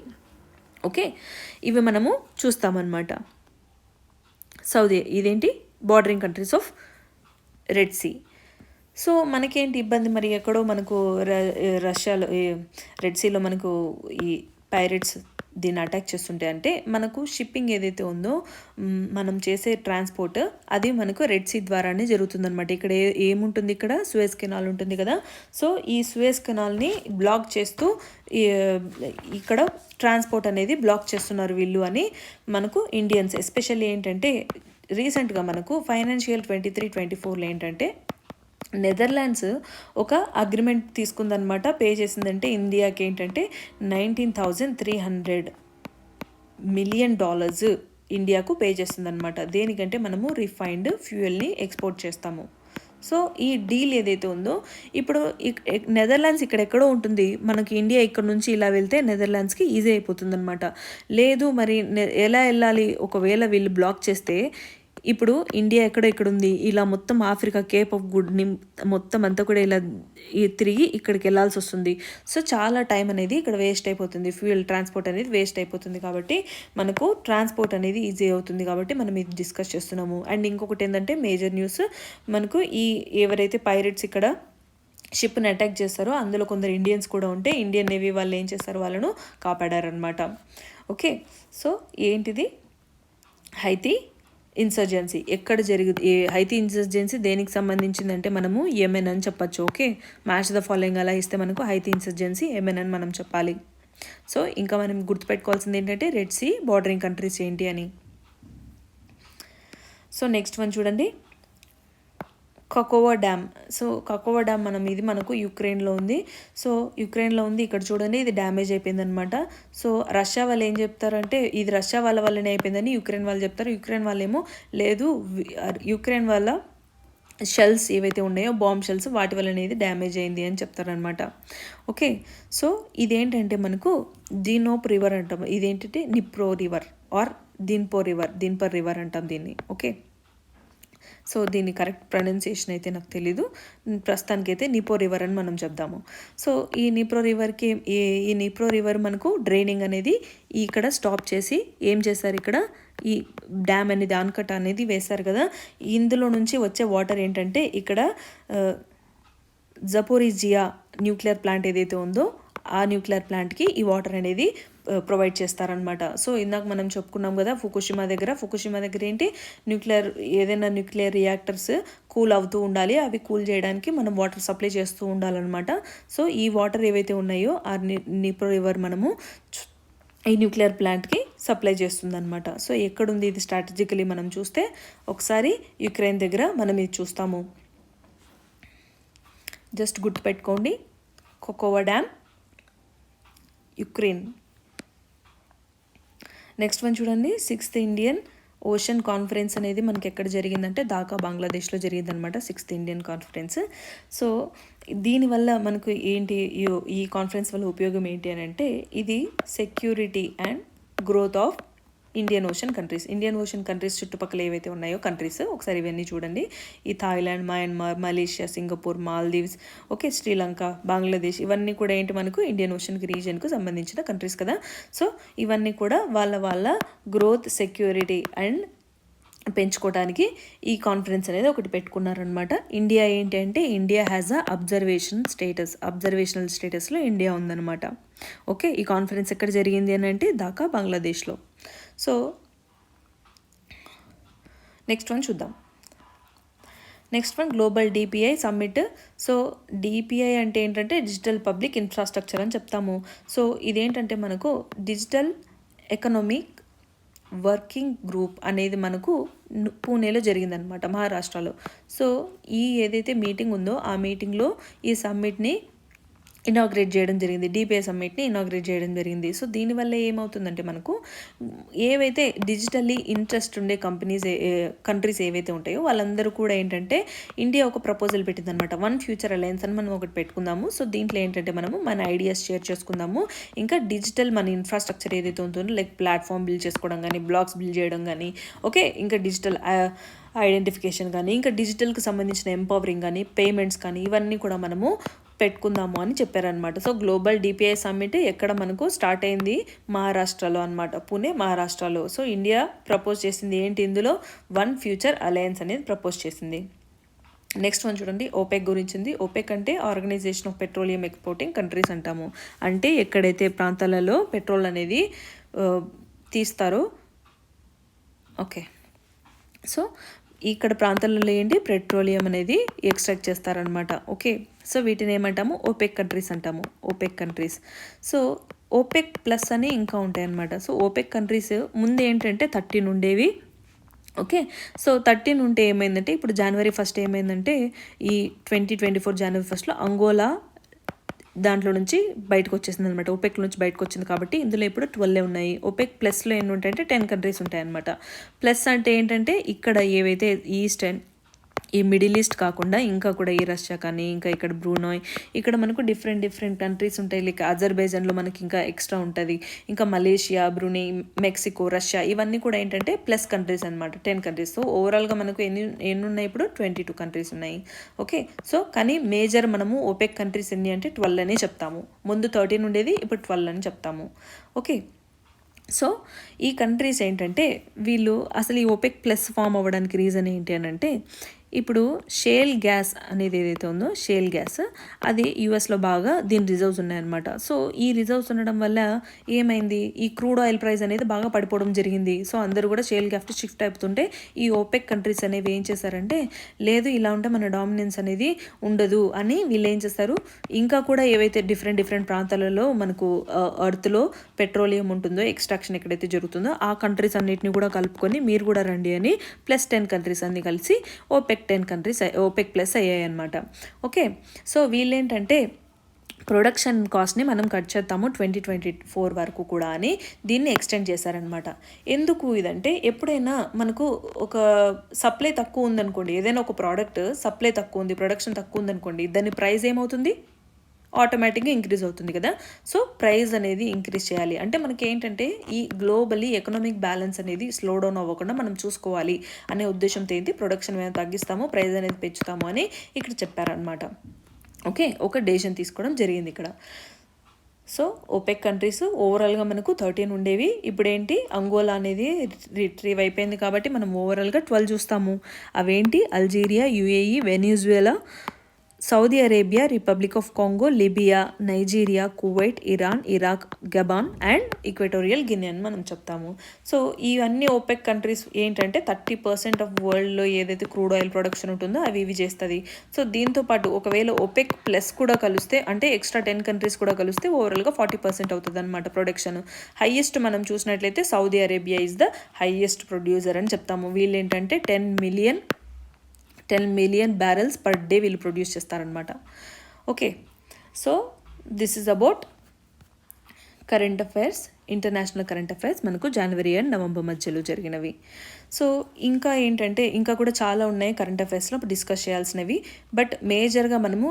Okay, ఇవి మనము చూస్తామన్నమాట. సౌదీ ఇదేంటి bordering countries of red sea. So మనకేంటి ఇబ్బంది, మరి ఎక్కడో మనకు రష్యాలో రెడ్ సీలో మనకు ఈ పైరేట్స్ దీన్ని అటాక్ చేస్తుంటే అంటే మనకు షిప్పింగ్ ఏదైతే ఉందో మనం చేసే ట్రాన్స్పోర్ట్ అది మనకు రెడ్ సీ ద్వారానే జరుగుతుందన్నమాట. ఇక్కడ ఏముంటుంది, ఇక్కడ సూయజ్ కెనాల్ ఉంటుంది కదా. సో ఈ సూయజ్ కెనాల్ని బ్లాక్ చేస్తూ ఇక్కడ ట్రాన్స్పోర్ట్ అనేది బ్లాక్ చేస్తున్నారు వీళ్ళు అని మనకు ఇండియన్స్ ఎస్పెషల్లీ ఏంటంటే రీసెంట్గా మనకు ఫైనాన్షియల్ 23-24లో ఏంటంటే నెదర్లాండ్స్ ఒక అగ్రిమెంట్ తీసుకుందనమాట. పే చేసిందంటే ఇండియాకి ఏంటంటే $19,300 మిలియన్ ఇండియాకు పే చేస్తుందనమాట. దేనికంటే మనము రిఫైన్డ్ ఫ్యూయల్ని ఎక్స్పోర్ట్ చేస్తాము. సో ఈ డీల్ ఏదైతే ఉందో ఇప్పుడు నెదర్లాండ్స్ ఇక్కడ ఎక్కడో ఉంటుంది, మనకి ఇండియా ఇక్కడ నుంచి ఇలా వెళ్తే నెదర్లాండ్స్కి ఈజీ అయిపోతుంది అనమాట. లేదు మరి ఎలా వెళ్ళాలి, ఒకవేళ వీళ్ళు బ్లాక్ చేస్తే ఇప్పుడు ఇండియా ఇక్కడ ఉంది, ఇలా మొత్తం ఆఫ్రికా కేప్ ఆఫ్ గుడ్ని మొత్తం అంతా కూడా ఇలా తిరిగి ఇక్కడికి వెళ్ళాల్సి వస్తుంది. సో చాలా టైం అనేది ఇక్కడ వేస్ట్ అయిపోతుంది, ఫ్యూయల్ ట్రాన్స్పోర్ట్ అనేది వేస్ట్ అయిపోతుంది. కాబట్టి మనకు ట్రాన్స్పోర్ట్ అనేది ఈజీ అవుతుంది కాబట్టి మనం ఇది డిస్కస్ చేస్తున్నాము. అండ్ ఇంకొకటి ఏంటంటే మేజర్ న్యూస్, మనకు ఎవరైతే పైరేట్స్ ఇక్కడ షిప్ని అటాక్ చేస్తారో అందులో కొందరు ఇండియన్స్ కూడా ఉంటే ఇండియన్ నేవీ వాళ్ళు ఏం చేస్తారు, వాళ్ళను కాపాడారనమాట. ఓకే, సో ఏంటిది హైతీ ఇన్సర్జెన్సీ ఎక్కడ హైతీ ఇన్సర్జెన్సీ దేనికి సంబంధించిందంటే మనము యెమెన్ అని చెప్పచ్చు. ఓకే, మ్యాచ్ ద ఫాలోయింగ్ అలా ఇస్తే మనకు హైతీ ఇన్సర్జెన్సీ యెమెన్ అని మనం చెప్పాలి. సో ఇంకా మనం గుర్తుపెట్టుకోవాల్సింది ఏంటంటే రెడ్ సీ బార్డరింగ్ కంట్రీస్ ఏంటి అని. సో నెక్స్ట్ వన్ చూడండి, cocoa dam. So cocoa dam ఇది మనకు యుక్రెయిన్లో ఉంది. సో యుక్రెయిన్లో ఉంది, ఇక్కడ చూడండి ఇది డ్యామేజ్ అయిపోయిందనమాట. సో రష్యా వాళ్ళు ఏం చెప్తారంటే ఇది రష్యా వాళ్ళ వల్లనే అయిపోయిందని యుక్రెయిన్ వాళ్ళు చెప్తారు. యుక్రెయిన్ వాళ్ళేమో లేదు, యుక్రెయిన్ వాళ్ళ షెల్స్ ఏవైతే ఉన్నాయో బాంబ్ షెల్స్ వాటి వల్లనే ఇది డ్యామేజ్ అయింది అని చెప్తారనమాట. ఓకే, సో ఇదేంటంటే మనకు దీనోప్ రివర్ అంటాం, ఇదేంటంటే నిప్రో రివర్ ఆర్ దీన్పర్ రివర్ అంటాం దీన్ని. ఓకే, సో దీని కరెక్ట్ ప్రొనౌన్సియేషన్ అయితే నాకు తెలీదు, ప్రస్తుతానికైతే నిపో రివర్ అని మనం చెప్దాము. సో ఈ నిప్రో రివర్ మనకు డ్రైనింగ్ అనేది ఇక్కడ స్టాప్ చేసి ఏం చేశారు, ఇక్కడ ఈ డ్యామ్ అనేది ఆన్కట్ అనేది వేశారు కదా. ఇందులో నుంచి వచ్చే వాటర్ ఏంటంటే ఇక్కడ జపోరిజియా న్యూక్లియర్ ప్లాంట్ ఏదైతే ఉందో ఆ న్యూక్లియర్ ప్లాంట్కి ఈ వాటర్ అనేది ప్రొవైడ్ చేస్తారనమాట. సో ఇందాక మనం చెప్పుకున్నాం కదా ఫుకుషిమా దగ్గర ఏంటి ఏదైనా న్యూక్లియర్ రియాక్టర్స్ కూల్ అవుతూ ఉండాలి, అవి కూల్ చేయడానికి మనం వాటర్ సప్లై చేస్తూ ఉండాలన్నమాట. సో ఈ వాటర్ ఏవైతే ఉన్నాయో ఆ నిప్రో రివర్ మనము ఈ న్యూక్లియర్ ప్లాంట్కి సప్లై చేస్తుందన్నమాట. సో ఎక్కడుంది ఇది స్ట్రాటజికలీ మనం చూస్తే ఒకసారి యుక్రెయిన్ దగ్గర మనం ఇది చూస్తాము. జస్ట్ గుర్తుపెట్టుకోండి, cocoa dam, Ukraine. Next one చూడండి, 6th ఇండియన్ ఓషన్ కాన్ఫరెన్స్ అనేది మనకి ఎక్కడ జరిగిందంటే ఢాకా, బంగ్లాదేశ్లో జరిగిందనమాట 6th ఇండియన్ కాన్ఫరెన్స్. సో దీనివల్ల మనకు ఏంటి, ఈ కాన్ఫరెన్స్ వల్ల ఉపయోగం ఏంటి అని అంటే ఇది security and growth of Indian ocean countries చుట్టుపక్కల ఏవైతే ఉన్నాయో కంట్రీస్ ఒకసారి ఇవన్నీ చూడండి. ఈ Thailand, Myanmar, Malaysia, Singapore, Maldives, okay, Sri Lanka, Bangladesh, ఇవన్నీ కూడా ఏంటి మనకు ఇండియన్ ఓషన్ రీజియన్కు సంబంధించిన కంట్రీస్ కదా. సో ఇవన్నీ కూడా వాళ్ళ గ్రోత్, సెక్యూరిటీ అండ్ పెంచుకోవడానికి ఈ కాన్ఫరెన్స్ అనేది ఒకటి పెట్టుకున్నారనమాట. ఇండియా ఏంటి అంటే ఇండియా హ్యాజ్ అ అబ్జర్వేషనల్ స్టేటస్లో ఇండియా ఉందన్నమాట. ఓకే, ఈ కాన్ఫరెన్స్ ఎక్కడ జరిగింది అని అంటే ఢాకా, బంగ్లాదేశ్లో. సో నెక్స్ట్ వన్ చూద్దాం. Next one global DPI summit. So DPI అంటే ఏంటంటే డిజిటల్ పబ్లిక్ ఇన్ఫ్రాస్ట్రక్చర్ అని చెప్తాము. సో ఇదేంటంటే మనకు డిజిటల్ ఎకనామిక్ వర్కింగ్ గ్రూప్ అనేది మనకు పూణేలో జరిగిందనమాట, మహారాష్ట్రలో. సో ఏదైతే మీటింగ్ ఉందో ఆ మీటింగ్లో ఈ సమ్మిట్ని ఇనాగ్రేట్ చేయడం జరిగింది, డిపిఐ సమ్మిట్ని ఇనాగ్రేట్ చేయడం జరిగింది. సో దీనివల్ల ఏమవుతుందంటే మనకు ఏవైతే డిజిటల్లీ ఇంట్రెస్ట్ ఉండే కంట్రీస్ ఏవైతే ఉంటాయో వాళ్ళందరూ కూడా ఏంటంటే ఇండియా ఒక ప్రపోజల్ పెట్టిందనమాట, వన్ ఫ్యూచర్ అలయన్స్ అని మనం ఒకటి పెట్టుకుందాము. సో దీంట్లో ఏంటంటే మనము మన ఐడియాస్ షేర్ చేసుకుందాము, ఇంకా డిజిటల్ మన ఇన్ఫ్రాస్ట్రక్చర్ ఏదైతే ఉంటుందో లైక్ ప్లాట్ఫామ్ బిల్డ్ చేసుకోవడం కానీ, బ్లాక్స్ బిల్డ్ చేయడం కానీ, ఓకే, ఇంకా డిజిటల్ ఐడెంటిఫికేషన్ కానీ, ఇంకా డిజిటల్కి సంబంధించిన ఎంపవరింగ్ కానీ, పేమెంట్స్ కానీ, ఇవన్నీ కూడా మనము పెట్టుకుందాము అని చెప్పారనమాట. సో గ్లోబల్ డిపిఐ సమ్మిట్ ఎక్కడ మనకు స్టార్ట్ అయింది, మహారాష్ట్రలో అనమాట, పూణే, మహారాష్ట్రలో. సో ఇండియా ప్రపోజ్ చేసింది ఏంటి, ఇందులో వన్ ఫ్యూచర్ అలయన్స్ అనేది ప్రపోజ్ చేసింది. నెక్స్ట్ వన్ చూడండి, ఓపెక్ గురించింది. ఓపెక్ అంటే organisation of petroleum exporting countries అంటాము. అంటే ఎక్కడైతే ప్రాంతాలలో పెట్రోల్ అనేది తీస్తారో, ఓకే, సో ఇక్కడ ప్రాంతాలలో ఏంటి పెట్రోలియం అనేది ఎక్స్ట్రాక్ట్ చేస్తారనమాట. ఓకే, సో వీటిని ఏమంటాము, ఓపెక్ కంట్రీస్ అంటాము, OPEC countries. So OPEC plus అని ఇంకా ఉంటాయి అన్నమాట. సో ఓపెక్ కంట్రీస్ ముందు ఏంటంటే 13 ఉండేవి. ఓకే, సో 13 ఉంటే ఏమైందంటే ఇప్పుడు January 1st ఏమైందంటే ఈ 2024 January 1స్ట్లో అంగోలా దాంట్లో నుంచి బయటకు వచ్చేసింది అనమాట, ఓపెక్ నుంచి బయటకు వచ్చింది. కాబట్టి ఇందులో ఇప్పుడు 12 ఉన్నాయి. ఓపెక్ ప్లస్లో ఎన్ని ఉంటాయంటే 10 కంట్రీస్ ఉంటాయన్నమాట. ప్లస్ అంటే ఏంటంటే ఇక్కడ ఏవైతే ఈస్ట్ అండ్ ఈ మిడిల్ ఈస్ట్ కాకుండా ఇంకా కూడా ఈ రష్యా కానీ, ఇంకా ఇక్కడ బ్రూనోయ్, ఇక్కడ మనకు డిఫరెంట్ కంట్రీస్ ఉంటాయి. లైక్ అజర్బైజాన్లో మనకి ఇంకా ఎక్స్ట్రా ఉంటుంది, ఇంకా మలేషియా, బ్రూనై, మెక్సికో, రష్యా, ఇవన్నీ కూడా ఏంటంటే ప్లస్ కంట్రీస్ అనమాట, 10 కంట్రీస్. సో ఓవరాల్గా మనకు ఎన్ని ఉన్నాయి ఇప్పుడు 22 కంట్రీస్ ఉన్నాయి. ఓకే, సో కానీ మేజర్ మనము ఓపెక్ కంట్రీస్ ఎన్ని అంటే 12 అనే చెప్తాము. ముందు 13 ఉండేది, ఇప్పుడు 12 అని చెప్తాము. ఓకే, సో ఈ కంట్రీస్ ఏంటంటే వీళ్ళు అసలు ఈ ఓపెక్ ప్లస్ ఫామ్ అవ్వడానికి రీజన్ ఏంటి అని అంటే ఇప్పుడు షేల్ గ్యాస్ అనేది ఏదైతే ఉందో షేల్ గ్యాస్ అది యూఎస్లో బాగా దీని రిజర్వ్స్ ఉన్నాయన్నమాట. సో ఈ రిజర్వ్స్ ఉండడం వల్ల ఏమైంది, ఈ క్రూడ్ ఆయిల్ ప్రైస్ అనేది బాగా పడిపోవడం జరిగింది. సో అందరూ కూడా షేల్ గ్యాస్ షిఫ్ట్ అయిపోతుంటే ఈ ఓపెక్ కంట్రీస్ అనేవి ఏం చేశారంటే లేదు ఇలా ఉంటే మన డామినెన్స్ అనేది ఉండదు అని వీళ్ళు ఏం చేస్తారు, ఇంకా కూడా ఏవైతే డిఫరెంట్ ప్రాంతాలలో మనకు ఎర్త్లో పెట్రోలియం ఉంటుందో, ఎక్స్ట్రాక్షన్ ఎక్కడైతే జరుగుతుందో ఆ కంట్రీస్ అన్నిటిని కూడా కలుపుకొని మీరు కూడా రండి అని ప్లస్ 10 కంట్రీస్ అన్ని కలిసి ఓపెక్ 10 కంట్రీస్ ఓపెక్ ప్లస్ అయ్యాయి అనమాట. ఓకే, సో వీళ్ళేంటంటే ప్రొడక్షన్ కాస్ట్ని మనం కట్ చేద్దాము 2024 వరకు కూడా అని దీన్ని ఎక్స్టెండ్ చేశారనమాట. ఎందుకు ఇదంటే ఎప్పుడైనా మనకు ఒక సప్లై తక్కువ ఉందనుకోండి, ఏదైనా ఒక ప్రోడక్ట్ సప్లై తక్కువ ఉంది, ప్రొడక్షన్ తక్కువ ఉందనుకోండి, దాని ప్రైస్ ఏమవుతుంది, ఆటోమేటిక్గా ఇంక్రీజ్ అవుతుంది కదా. సో ప్రైస్ అనేది ఇంక్రీజ్ చేయాలి అంటే మనకి ఏంటంటే ఈ గ్లోబలీ ఎకనామిక్ బ్యాలెన్స్ అనేది స్లో డౌన్ అవ్వకుండా మనం చూసుకోవాలి అనే ఉద్దేశంతో ఏంటి ప్రొడక్షన్ మేము తగ్గిస్తాము, ప్రైస్ అనేది పెంచుతాము అని ఇక్కడ చెప్పారనమాట. ఓకే, ఒక డెసిషన్ తీసుకోవడం జరిగింది ఇక్కడ. సో ఓపెక్ కంట్రీస్ ఓవరాల్గా మనకు 13 ఉండేవి, ఇప్పుడేంటి అంగోలా అనేది రిట్రీవ్ అయిపోయింది కాబట్టి మనం ఓవరాల్గా 12 చూస్తాము. అవేంటి Algeria, UAE, Venezuela, Saudi Arabia, Republic of Congo, Libya, Nigeria, Kuwait, Iran, Iraq, Gabon and Equatorial Guinea అని మనం చెప్తాము. సో ఇవన్నీ ఓపెక్ కంట్రీస్ ఏంటంటే 30% ఆఫ్ వరల్డ్లో ఏదైతే క్రూడ్ ఆయిల్ ప్రొడక్షన్ ఉంటుందో అవి ఇవి చేస్తుంది. సో దీంతోపాటు ఒకవేళ ఓపెక్ ప్లస్ కూడా కలిస్తే, అంటే ఎక్స్ట్రా 10 కంట్రీస్ కూడా కలిస్తే ఓవరాల్గా 40% అవుతుంది అనమాట ప్రొడక్షన్. హైయెస్ట్ మనం చూసినట్లయితే Saudi Arabia is the highest producer అని చెప్తాము. వీళ్ళు ఏంటంటే 10 మిలియన్ బ్యారెల్స్ పర్ డే వీళ్ళు ప్రొడ్యూస్ చేస్తారనమాట. Okay, so this is about current affairs, international current affairs మనకు జనవరి అండ్ నవంబర్ మధ్యలో జరిగినవి. సో ఇంకా ఏంటంటే ఇంకా కూడా చాలా ఉన్నాయి కరెంట్ అఫైర్స్లో డిస్కస్ చేయాల్సినవి. బట్ మేజర్గా మనము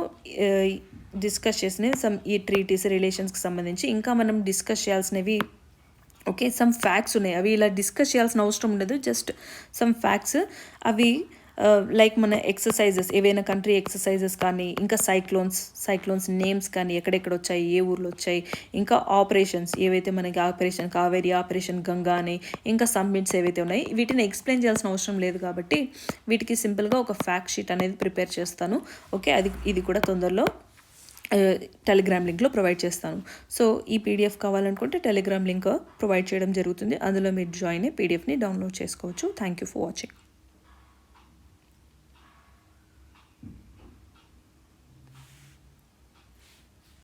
డిస్కస్ చేసినవి ఈ ట్రీటీస్, రిలేషన్స్కి సంబంధించి ఇంకా మనం డిస్కస్ చేయాల్సినవి ఓకే సమ్ ఫ్యాక్ట్స్ ఉన్నాయి. అవి ఇలా డిస్కస్ చేయాల్సిన అవసరం ఉండదు, జస్ట్ సమ్ ఫ్యాక్ట్స్. అవి లైక్ మన ఎక్సర్సైజెస్, ఏవైనా కంట్రీ ఎక్సర్సైజెస్ కానీ, ఇంకా సైక్లోన్స్ నేమ్స్ కానీ ఎక్కడెక్కడ వచ్చాయి, ఏ ఊర్లో వచ్చాయి, ఇంకా ఆపరేషన్స్ ఏవైతే మనకి ఆపరేషన్ కావేరి, ఆపరేషన్ గంగా అని, ఇంకా సమ్మిట్స్ ఏవైతే ఉన్నాయి, వీటిని ఎక్స్ప్లెయిన్ చేయాల్సిన అవసరం లేదు కాబట్టి వీటికి సింపుల్గా ఒక ఫ్యాక్ట్ షీట్ అనేది ప్రిపేర్ చేస్తాను. ఓకే, ఇది కూడా తొందరలో టెలిగ్రామ్ లింక్లో ప్రొవైడ్ చేస్తాను. సో ఈ పీడిఎఫ్ కావాలనుకుంటే టెలిగ్రామ్ లింక్ ప్రొవైడ్ చేయడం జరుగుతుంది. అందులో మీరు జాయిన్ అయ్యి పీడిఎఫ్ని డౌన్లోడ్ చేసుకోవచ్చు. Thank you for watching.